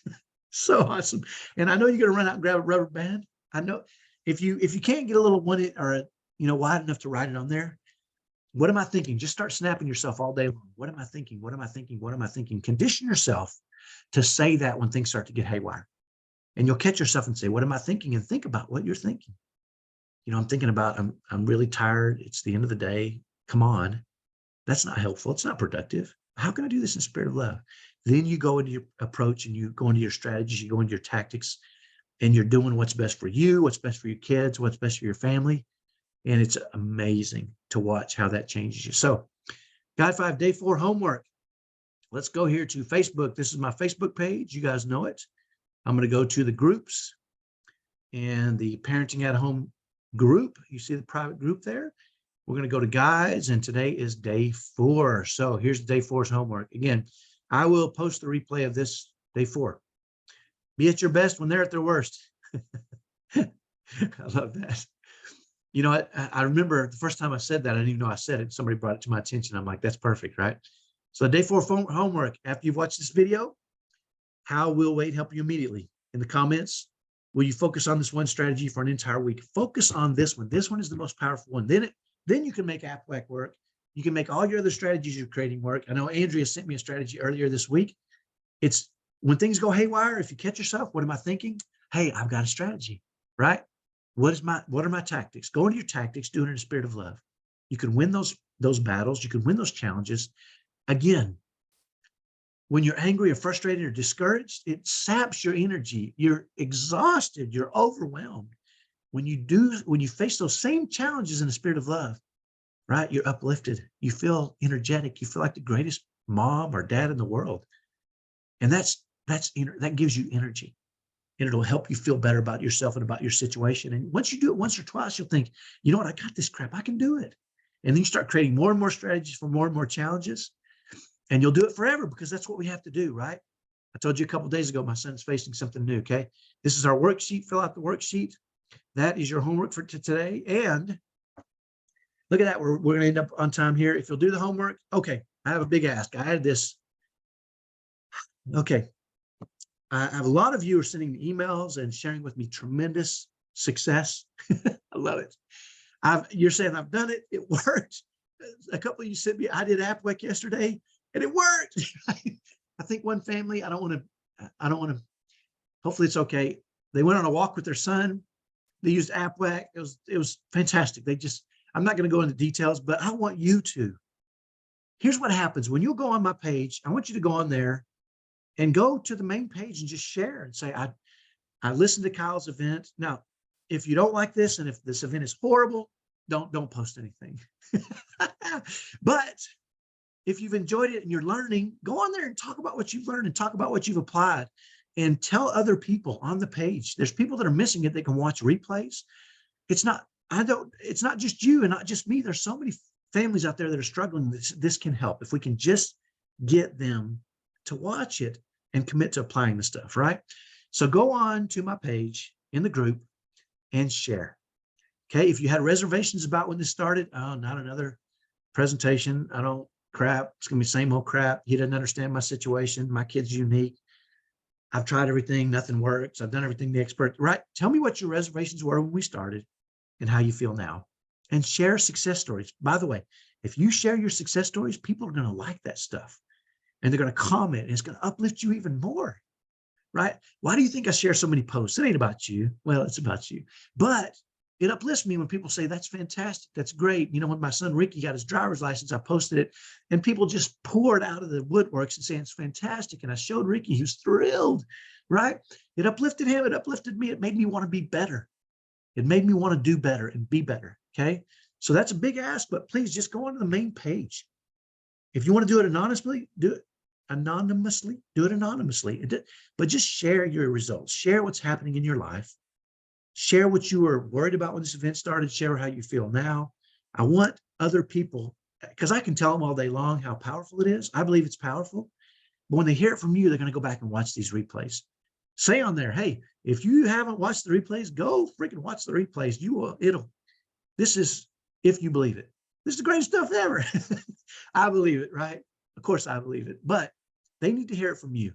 So awesome. And I know you're going to run out and grab a rubber band. I know if you can't get a little one or wide enough to write it on there, what am I thinking? Just start snapping yourself all day long. What am I thinking? What am I thinking? What am I thinking? Condition yourself to say that when things start to get haywire. And you'll catch yourself and say, what am I thinking? And think about what you're thinking. I'm thinking about, I'm really tired. It's the end of the day. Come on. That's not helpful. It's not productive. How can I do this in spirit of love? Then you go into your approach and you go into your strategies, you go into your tactics, and you're doing what's best for you, what's best for your kids, what's best for your family. And it's amazing to watch how that changes you. So Guide 5, Day 4 homework. Let's go here to Facebook. This is my Facebook page. You guys know it. I'm going to go to the groups and the Parenting at Home group. You see the private group there? We're going to go to guides, and today is day 4. So here's day 4's homework. Again, I will post the replay of this day 4. Be at your best when they're at their worst. I love that. I remember the first time I said that, I didn't even know I said it. Somebody brought it to my attention. I'm like, that's perfect, right? So day 4 homework. After you've watched this video, how will Wade help you immediately? In the comments, will you focus on this one strategy for an entire week? Focus on this one. This one is the most powerful one. Then you can make AppWhack work. You can make all your other strategies you're creating work. I know Andrea sent me a strategy earlier this week. It's when things go haywire, if you catch yourself, what am I thinking? Hey, I've got a strategy, right? What are my tactics? Go into your tactics, do it in a spirit of love. You can win those battles. You can win those challenges. Again, when you're angry or frustrated or discouraged, it saps your energy. You're exhausted. You're overwhelmed. When you face those same challenges in a spirit of love, right? You're uplifted. You feel energetic. You feel like the greatest mom or dad in the world. And that gives you energy. And it'll help you feel better about yourself and about your situation. And once you do it once or twice, you'll think, you know what? I got this crap. I can do it. And then you start creating more and more strategies for more and more challenges. And you'll do it forever because that's what we have to do, right? I told you a couple of days ago, my son's facing something new, okay? This is our worksheet. Fill out the worksheet. That is your homework for today. And look at that. We're going to end up on time here. If you'll do the homework, okay, I have a big ask. I added this. Okay. I have a lot of you are sending me emails and sharing with me tremendous success. I love it. You're saying I've done it. It worked. A couple of you sent me, I did AppWhack yesterday and it worked. I think one family, I don't want to, hopefully it's okay. They went on a walk with their son. They used AppWhack. It was fantastic. I'm not going to go into details, but I want you to. Here's what happens when you go on my page. I want you to go on there and go to the main page and just share and say, I listened to Kyle's event. Now, if you don't like this and if this event is horrible, don't post anything. But if you've enjoyed it and you're learning, go on there and talk about what you've learned and talk about what you've applied and tell other people on the page. There's people that are missing it. They can watch replays. It's not just you and not just me. There's so many families out there that are struggling. This can help if we can just get them to watch it and commit to applying the stuff, right? So go on to my page in the group and share. Okay. If you had reservations about when this started, oh, not another presentation. Crap. It's going to be the same old crap. He doesn't understand my situation. My kid's unique. I've tried everything. Nothing works. I've done everything the expert, right? Tell me what your reservations were when we started and how you feel now, and share success stories. By the way, if you share your success stories, people are going to like that stuff and they're going to comment and it's going to uplift you even more, right? Why do you think I share so many posts? It ain't about you. Well, it's about you, but It uplifts me when people say, that's fantastic. That's great. You know, when my son Ricky got his driver's license, I posted it and people just poured out of the woodworks and saying it's fantastic. And I showed Ricky, he was thrilled, right? It uplifted him. It uplifted me. It made me want to be better. It made me want to do better and be better. Okay. So that's a big ask, but please just go onto the main page. If you want to do it anonymously, do it anonymously, but just share your results, share what's happening in your life. Share what you were worried about when this event started. Share how you feel now. I want other people, because I can tell them all day long how powerful it is. I believe it's powerful. But when they hear it from you, they're going to go back and watch these replays. Say on there, hey, if you haven't watched the replays, go freaking watch the replays. You will, this is, if you believe it. This is the greatest stuff ever. I believe it, right? Of course I believe it, but they need to hear it from you,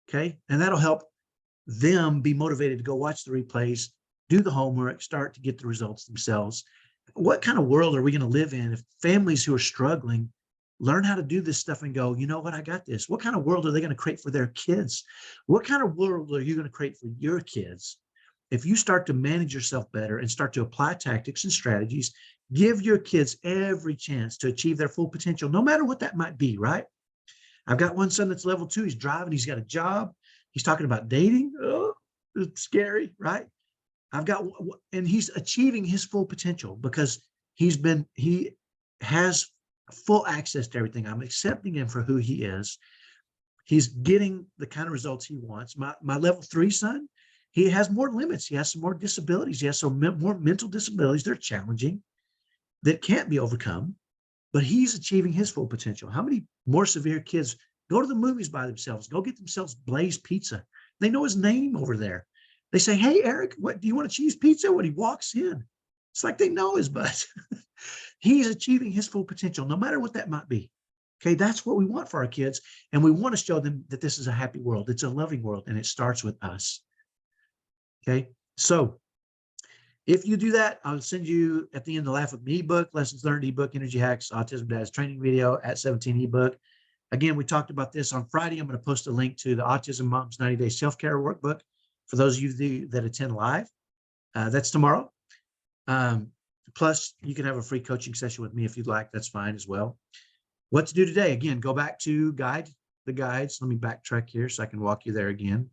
okay? And that'll help them be motivated to go watch the replays, do the homework, start to get the results themselves. What kind of world are we going to live in if families who are struggling learn how to do this stuff and go, you know what, I got this? What kind of world are they going to create for their kids? What kind of world are you going to create for your kids? If you start to manage yourself better and start to apply tactics and strategies, give your kids every chance to achieve their full potential, no matter what that might be, right? I've got one son that's level 2. He's driving. He's got a job. He's talking about dating. Oh, it's scary, right? And he's achieving his full potential because he has full access to everything. I'm accepting him for who he is. He's getting the kind of results he wants. My level 3 son, he has more limits. He has some more disabilities. He has some more mental disabilities. They're challenging, that can't be overcome, but he's achieving his full potential. How many more severe kids go to the movies by themselves, go get themselves Blaze Pizza? They know his name over there. They say, hey, Eric, what do you want, a cheese pizza? When he walks in, it's like they know his butt. He's achieving his full potential, no matter what that might be. Okay, that's what we want for our kids. And we want to show them that this is a happy world. It's a loving world, and it starts with us. Okay, so if you do that, I'll send you at the end the Laugh With Me ebook, Lessons Learned ebook, Energy Hacks, Autism Dad's training video at 17 ebook. Again, we talked about this on Friday. I'm going to post a link to the Autism Moms 90-Day Self-Care Workbook for those of you that attend live. That's tomorrow. Plus, you can have a free coaching session with me if you'd like. That's fine as well. What to do today? Again, go back to the guides. Let me backtrack here so I can walk you there again.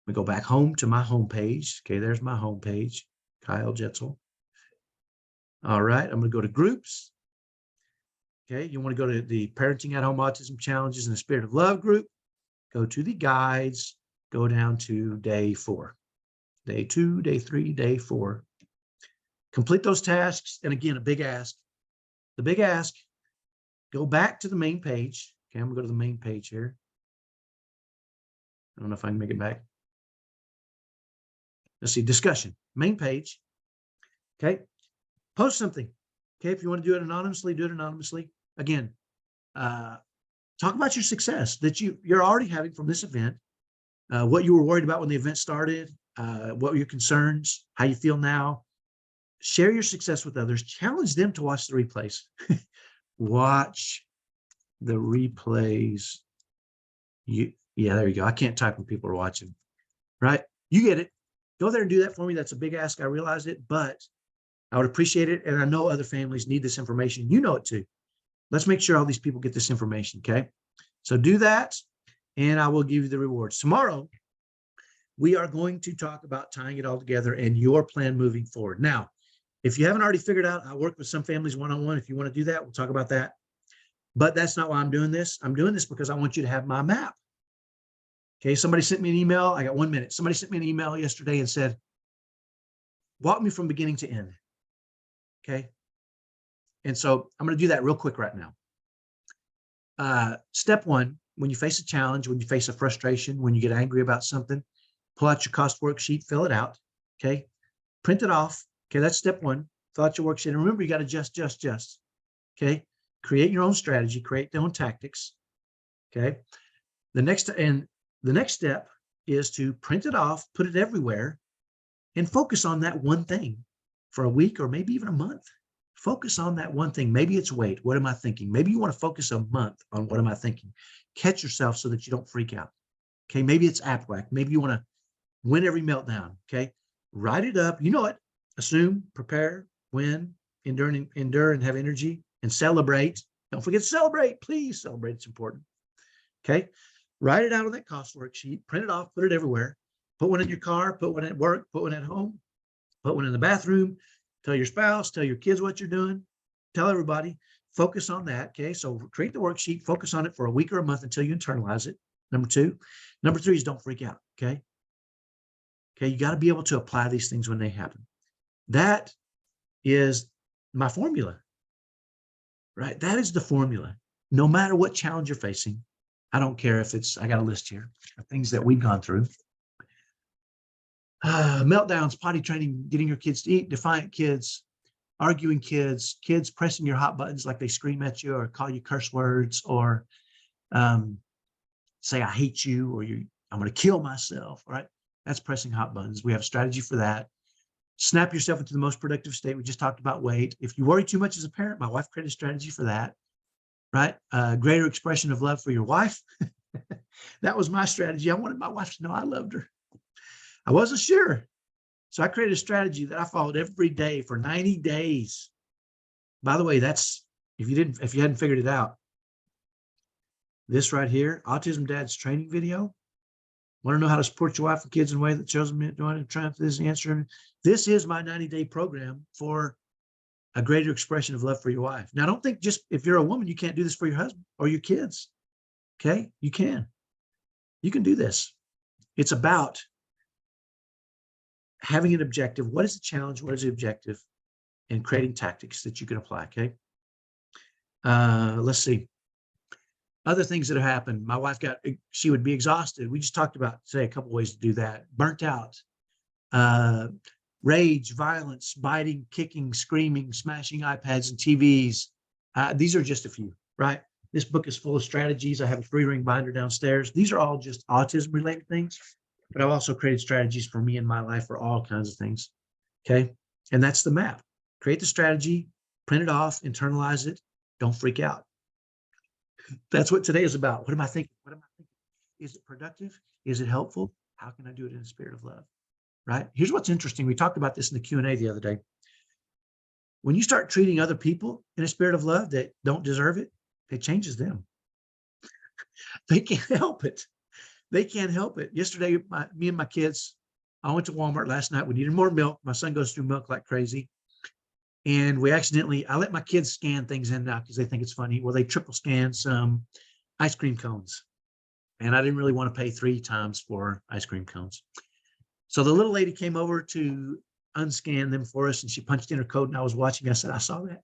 We go back home to my homepage. Okay, there's my homepage, Kyle Jetzel. All right, I'm going to go to groups. Okay, you want to go to the Parenting at Home Autism Challenges in the Spirit of Love group. Go to the guides. Go down to day 4. Day 2, day 3, day 4. Complete those tasks. And again, a big ask. The big ask, go back to the main page. Okay, I'm going to go to the main page here. I don't know if I can make it back. Let's see, discussion, main page. Okay, post something. Okay, if you want to do it anonymously, do it anonymously. Again, talk about your success that you're already having from this event, what you were worried about when the event started, what were your concerns, how you feel now. Share your success with others. Challenge them to watch the replays. Watch the replays. Yeah, there you go. I can't type when people are watching, right? You get it. Go there and do that for me. That's a big ask. I realize it, but I would appreciate it. And I know other families need this information. You know it too. Let's make sure all these people get this information, okay? So do that, and I will give you the rewards. Tomorrow, we are going to talk about tying it all together and your plan moving forward. Now, if you haven't already figured out, I work with some families one-on-one. If you want to do that, we'll talk about that. But that's not why I'm doing this. I'm doing this because I want you to have my map. Okay, somebody sent me an email. I got 1 minute. Somebody sent me an email yesterday and said, walk me from beginning to end. Okay. And so I'm going to do that real quick right now. Step 1, when you face a challenge, when you face a frustration, when you get angry about something, pull out your cost worksheet, fill it out. Okay. Print it off. Okay. That's step 1. Fill out your worksheet. And remember, you got to just. Okay. Create your own strategy, create your own tactics. Okay. The next step is to print it off, put it everywhere, and focus on that one thing for a week or maybe even a month. Focus on that one thing. Maybe it's weight. What am I thinking? Maybe you want to focus a month on what am I thinking. Catch yourself so that you don't freak out. Okay. Maybe it's app whack. Maybe you want to win every meltdown. Okay. Write it up. You know it. assume, prepare, win, endure and have energy, and celebrate. Don't forget to celebrate. Please celebrate. It's important. Okay. Write it out on that cost worksheet, print it off, put it everywhere. Put one in your car, put one at work, put one at home, put one in the bathroom. Tell your spouse, tell your kids what you're doing. Tell everybody. Focus on that. Okay. So create the worksheet, focus on it for a week or a month until you internalize it. Number two. Number three is don't freak out. Okay. Okay. You got to be able to apply these things when they happen. That is my formula, right? That is the formula. No matter what challenge you're facing, I don't care if it's, I got a list here of things that we've gone through. Meltdowns, potty training, getting your kids to eat, defiant kids, arguing kids, kids pressing your hot buttons like they scream at you or call you curse words or say, I hate you, or I'm going to kill myself, right? That's pressing hot buttons. We have a strategy for that. Snap yourself into the most productive state. We just talked about weight. If you worry too much as a parent, my wife created a strategy for that, right? Greater expression of love for your wife. That was my strategy. I wanted my wife to know I loved her. I wasn't sure. So I created a strategy that I followed every day for 90 days. By the way, that's, if you hadn't figured it out, this right here, Autism Dad's training video. Want to know how to support your wife and kids in a way that shows them doing and trying for this answer? This is my 90-day program for a greater expression of love for your wife. Now, don't think just if you're a woman, you can't do this for your husband or your kids. Okay, you can. You can do this. It's about having an objective. What is the challenge? What is the objective? And creating tactics that you can apply. Okay. Let's see. Other things that have happened. My wife she would be exhausted. We just talked about today a couple of ways to do that. Burnt out, rage, violence, biting, kicking, screaming, smashing iPads and TVs. These are just a few, right? This book is full of strategies. I have a 3-ring binder downstairs. These are all just autism related things, but I've also created strategies for me in my life for all kinds of things. Okay. And that's the map. Create the strategy, print it off, internalize it. Don't freak out. That's what today is about. What am I thinking? Is it productive? Is it helpful? How can I do it in a spirit of love? Right? Here's what's interesting. We talked about this in the Q&A the other day. When you start treating other people in a spirit of love that don't deserve it, it changes them. They can't help it. They can't help it. Yesterday, me and my kids, I went to Walmart last night. We needed more milk. My son goes through milk like crazy. And I let my kids scan things in now because they think it's funny. Well, they triple scanned some ice cream cones. And I didn't really want to pay 3 times for ice cream cones. So the little lady came over to unscan them for us and she punched in her code and I was watching. I said, I saw that.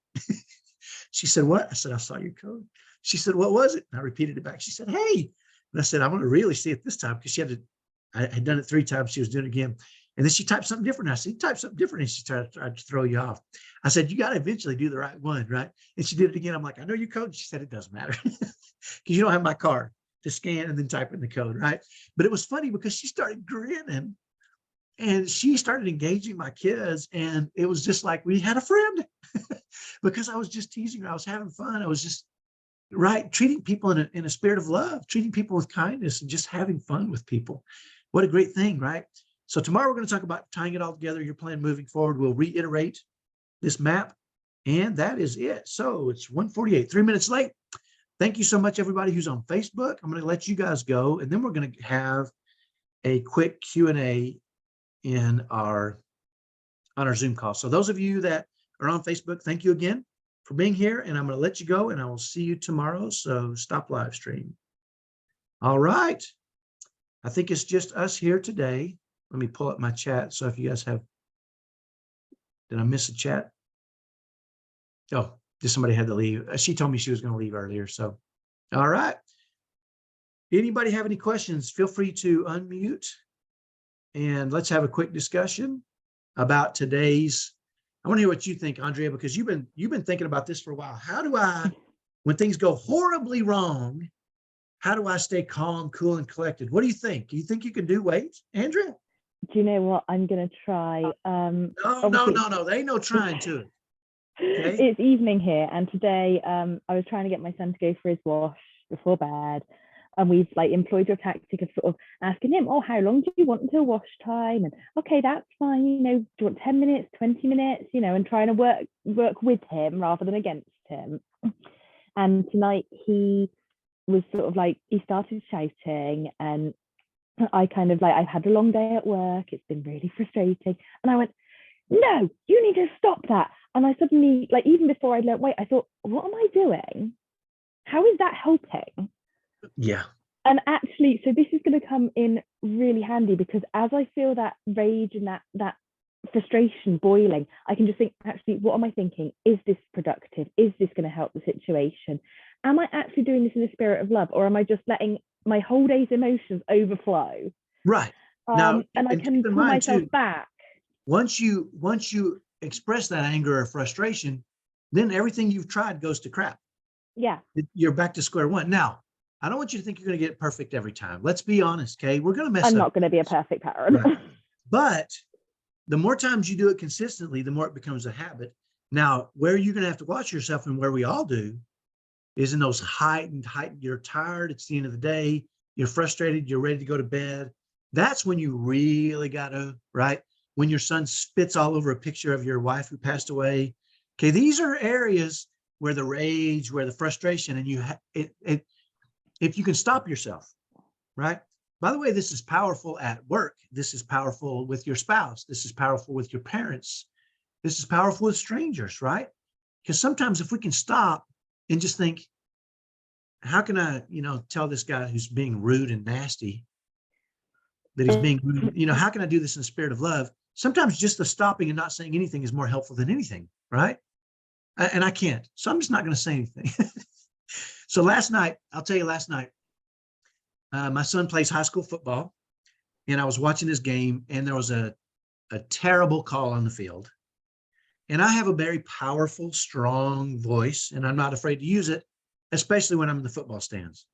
She said, what? I said, I saw your code. She said, what was it? And I repeated it back. She said, hey. And I said, I want to really see it this time because I had done it 3 times. She was doing it again. And then she typed something different. I said, type something different. And she tried to throw you off. I said, you got to eventually do the right one, right? And she did it again. I'm like, I know your code. She said, it doesn't matter because you don't have my card to scan and then type in the code, right? But it was funny because she started grinning and she started engaging my kids. And it was just like we had a friend because I was just teasing her. I was having fun. I was just, right, treating people in a spirit of love, treating people with kindness and just having fun with people. What a great thing, right? So tomorrow we're going to talk about tying it all together, your plan moving forward. We'll reiterate this map, and that is it. So it's 1:48, 3 minutes late. Thank you so much, everybody who's on Facebook. I'm going to let you guys go, and then we're going to have a quick Q&A on our Zoom call. So those of you that are on Facebook, thank you again for being here, and I'm going to let you go, and I will see you tomorrow. So stop live stream. All right. I think it's just us here today. Let me pull up my chat. So if you guys have, did I miss a chat? Oh, just somebody had to leave. She told me she was going to leave earlier. So, all right. Anybody have any questions? Feel free to unmute and let's have a quick discussion about today's. I want to hear what you think, Andrea, because you've been thinking about this for a while. How do I, when things go horribly wrong, how do I stay calm, cool, and collected? What do you think? Do you think you can do weight, Andrea? Do you know what? I'm going to try. No. There ain't no trying to it. Okay. It's evening here, and today I was trying to get my son to go for his wash before bed, And we've like employed your tactic of sort of asking him, oh, how long do you want until wash time? And okay, that's fine. Do you want 10 minutes, 20 minutes, and trying to work with him rather than against him. And tonight he was sort of like, he started shouting, and I kind of like, I've had a long day at work. It's been really frustrating. And I went, no, you need to stop that. And I suddenly, like, even before I learned, wait, I thought, what am I doing? How is that helping? Yeah. And actually, so this is going to come in really handy, because as I feel that rage and that frustration boiling, I can just think, actually, what am I thinking? Is this productive? Is this going to help the situation? Am I actually doing this in the spirit of love, or am I just letting my whole day's emotions overflow? Right. Now, and I can pull myself back. Once you express that anger or frustration, then everything you've tried goes to crap. Yeah. You're back to square one. Now, I don't want you to think you're going to get it perfect every time. Let's be honest, okay? We're going to mess up. I'm not going to be a perfect parent. Right. But the more times you do it consistently, the more it becomes a habit. Now, where you're going to have to watch yourself, and where we all do, is in those heightened, you're tired, it's the end of the day, you're frustrated, you're ready to go to bed. That's when you really got to, right? When your son spits all over a picture of your wife who passed away. Okay, these are areas where the rage, where the frustration, and if you can stop yourself, right? By the way, this is powerful at work. This is powerful with your spouse. This is powerful with your parents. This is powerful with strangers, right? Because sometimes if we can stop and just think, how can I, tell this guy who's being rude and nasty that he's being rude, how can I do this in the spirit of love? Sometimes just the stopping and not saying anything is more helpful than anything, right? And I can't, so I'm just not going to say anything. So last night, my son plays high school football, and I was watching this game, and there was a terrible call on the field. And I have a very powerful, strong voice, and I'm not afraid to use it, especially when I'm in the football stands.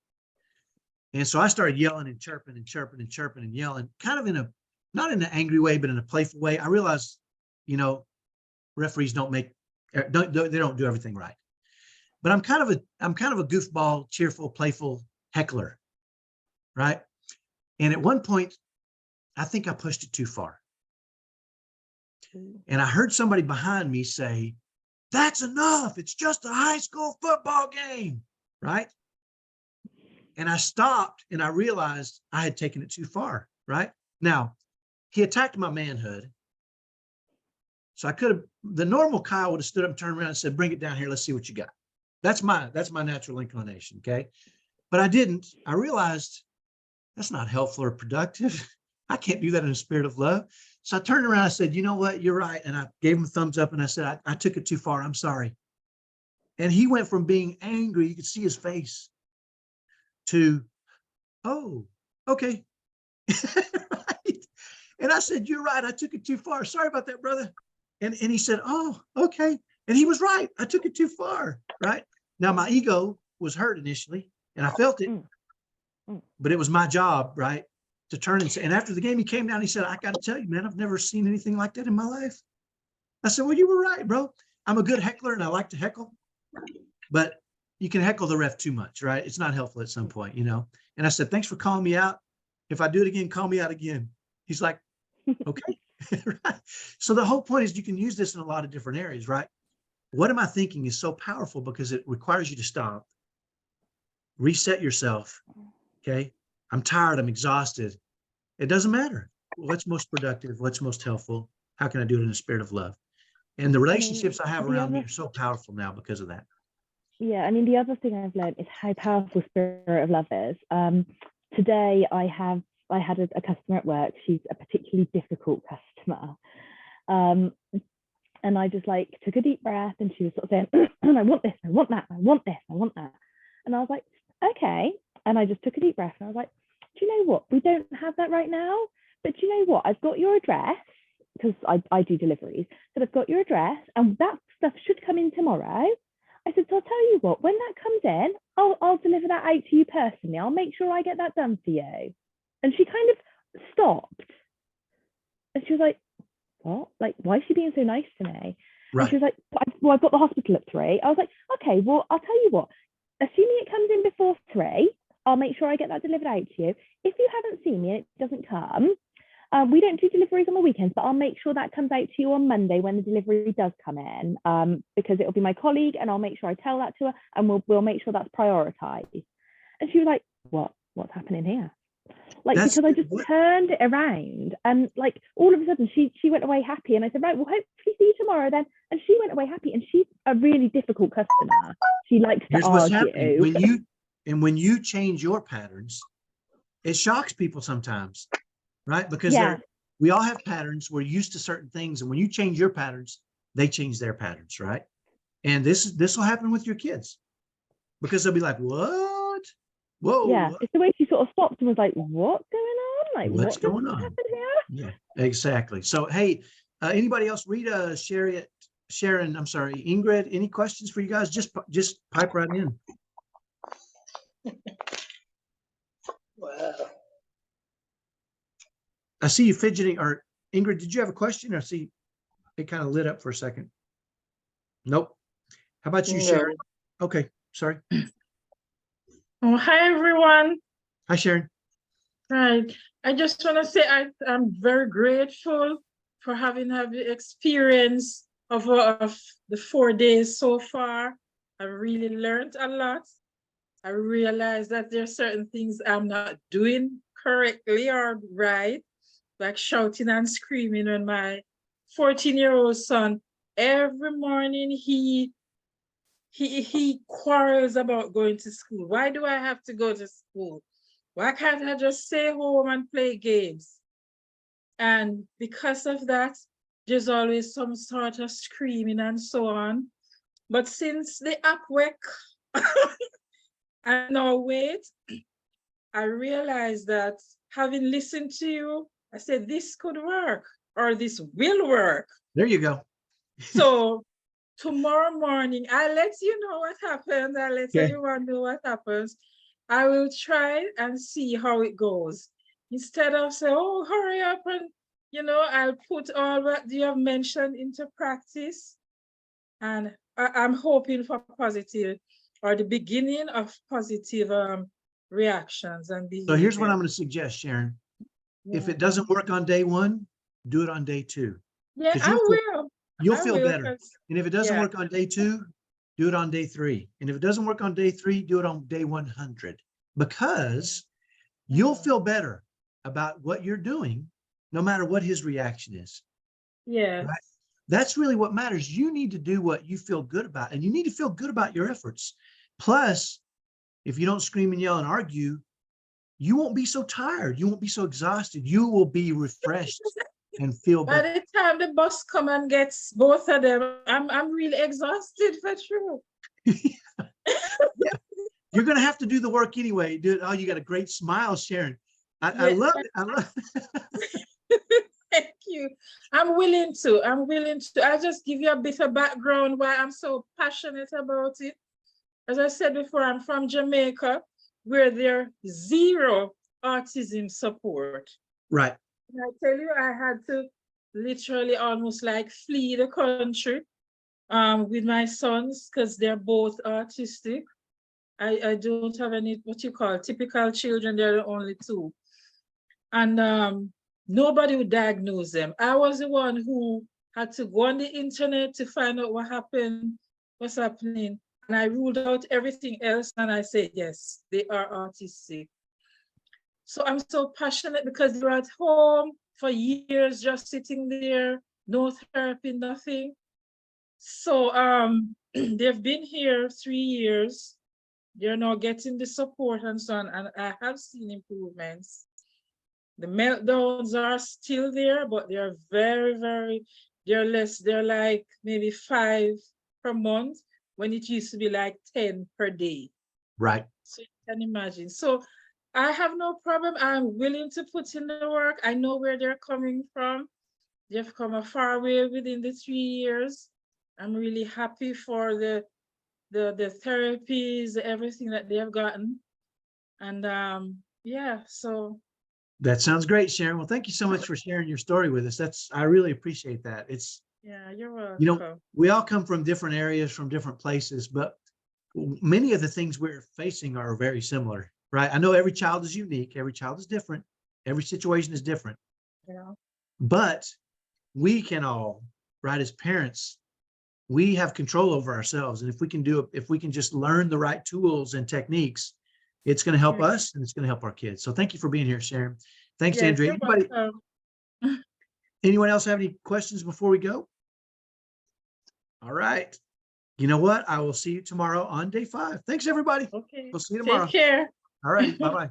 And so I started yelling and chirping and chirping and chirping and yelling, kind of not in an angry way, but in a playful way. I realized, referees don't do everything right. But I'm kind of a goofball, cheerful, playful heckler, right? And at one point, I think I pushed it too far. And I heard somebody behind me say, "That's enough. It's just a high school football game," right? And I stopped, and I realized I had taken it too far, right? Now, he attacked my manhood. So the normal Kyle would have stood up and turned around and said, "Bring it down here. Let's see what you got." That's my natural inclination, okay? But I didn't. I realized that's not helpful or productive. I can't do that in a spirit of love. So I turned around, I said, "You know what? You're right." And I gave him a thumbs up, and I said, I took it too far. I'm sorry. And he went from being angry, you could see his face, to, "Oh, okay." Right? And I said, "You're right. I took it too far. Sorry about that, brother." And he said, "Oh, okay." And he was right. I took it too far, right? Now, my ego was hurt initially, and I felt it, but it was my job, right, to turn and say, and after the game, he came down, he said, "I got to tell you, man, I've never seen anything like that in my life." I said, "Well, you were right, bro. I'm a good heckler, and I like to heckle, but you can heckle the ref too much, right? It's not helpful at some point, And I said, "Thanks for calling me out. If I do it again, call me out again." He's like, "Okay." Right? So the whole point is you can use this in a lot of different areas, right? What am I thinking is so powerful because it requires you to stop, reset yourself. Okay. I'm tired. I'm exhausted. It doesn't matter. What's most productive? What's most helpful? How can I do it in the spirit of love? And the relationships I have around me are so powerful now because of that. Yeah. The other thing I've learned is how powerful spirit of love is. Today I had a customer at work. She's a particularly difficult customer. And I just took a deep breath, and she was sort of saying, "I want this, I want that, I want this, I want that." And I was like, "Okay." And I just took a deep breath, and I was like, "Do you know what? We don't have that right now. But do you know what? I've got your address," because I do deliveries. So I've got your address, and that stuff should come in tomorrow. I said, "So I'll tell you what, when that comes in, I'll deliver that out to you personally. I'll make sure I get that done for you." And she kind of stopped. And she was like, "What? Why is she being so nice to me?" Right. And she was like, "Well, I've got the hospital at 3. I was like, "Okay, well, I'll tell you what, assuming it comes in before 3, I'll make sure I get that delivered out to you. If you haven't seen me and it doesn't come, we don't do deliveries on the weekends, but I'll make sure that comes out to you on Monday when the delivery does come in, because it'll be my colleague, and I'll make sure I tell that to her, and we'll make sure that's prioritized. And she was like, what's happening here? Like, because I just turned it around, and like all of a sudden she went away happy, and I said, right, well, hopefully see you tomorrow then. And she went away happy, and she's a really difficult customer. She likes to Here's what's argue. happening. When you change your patterns, it shocks people sometimes, right? Because we all have patterns. We're used to certain things, and when you change your patterns, they change their patterns, right? And this will happen with your kids, because they'll be like, what? Whoa. Yeah, it's the way she sort of stopped and was like, what's going on? Like, what's going on? Happened here? Yeah, exactly. So, hey, anybody else? Rita, Sharon, I'm sorry, Ingrid, any questions for you guys? Just pipe right in. Wow. I see you fidgeting. Or Ingrid, did you have a question? Or see it kind of lit up for a second? Nope. How about you, Sharon? Okay, sorry. Oh, hi, everyone. Hi, Sharon. Right. I just want to say I'm very grateful for having had the experience of the 4 days so far. I really learned a lot. I realized that there are certain things I'm not doing correctly or right, like shouting and screaming when my 14-year-old son, every morning he quarrels about going to school. Why do I have to go to school? Why can't I just stay home and play games? And because of that, there's always some sort of screaming and so on. But since the app work, I now wait, I realized that having listened to you, I said, this could work, or this will work. There you go. So tomorrow morning, I'll let you know what happens. I'll let everyone know what happens. I will try and see how it goes. Instead of saying, oh, hurry up, and, I'll put all what you have mentioned into practice. And I'm hoping for positive, or the beginning of positive reactions and behavior. So here's what I'm going to suggest, Sharon. Yeah. If it doesn't work on day 1, do it on day 2. Yeah, I will. You'll feel better. And if it doesn't work on day 2, do it on day 3. And if it doesn't work on day 3, do it on day 100, because you'll feel better about what you're doing, no matter what his reaction is. Yeah. Right? That's really what matters. You need to do what you feel good about, and you need to feel good about your efforts. Plus, if you don't scream and yell and argue, you won't be so tired. You won't be so exhausted. You will be refreshed and feel better. By the time the bus come and gets both of them, I'm really exhausted, for sure. Yeah. You're going to have to do the work anyway. Dude, oh, you got a great smile, Sharon. I love it. I love it. Thank you. I'm willing to. I'll just give you a bit of background why I'm so passionate about it. As I said before, I'm from Jamaica, where there's zero autism support. Right. And I tell you, I had to literally almost like flee the country with my sons, because they're both autistic. I don't have any what you call typical children. They're the only 2. And nobody would diagnose them. I was the one who had to go on the internet to find out what's happening. And I ruled out everything else, and I said, yes, they are autistic. So I'm so passionate because they were at home for years, just sitting there, no therapy, nothing. So they've been here 3 years. They're now getting the support and so on, and I have seen improvements. The meltdowns are still there, but they're they're less. They're like maybe 5 per month, when it used to be like 10 per day. Right. So you can imagine. So I have no problem. I'm willing to put in the work. I know where they're coming from. They've come a far way within the 3 years. I'm really happy for the therapies, everything that they have gotten. And yeah, so. That sounds great, Sharon. Well, thank you so much for sharing your story with us. I really appreciate that. Yeah, you're welcome. We all come from different areas, from different places, but many of the things we're facing are very similar. right? I know every child is unique. Every child is different. Every situation is different. Yeah. But we can all, right, as parents, we have control over ourselves. And if we can do it, if we can just learn the right tools and techniques, it's going to help Yes. us and it's going to help our kids. So thank you for being here, Sharon. Thanks, Yes, Andrea. you're welcome. Anyone else have any questions before we go? All right. You know what? I will see you tomorrow on day 5. Thanks, everybody. Okay. We'll see you Take tomorrow. care. All righty. Bye-bye.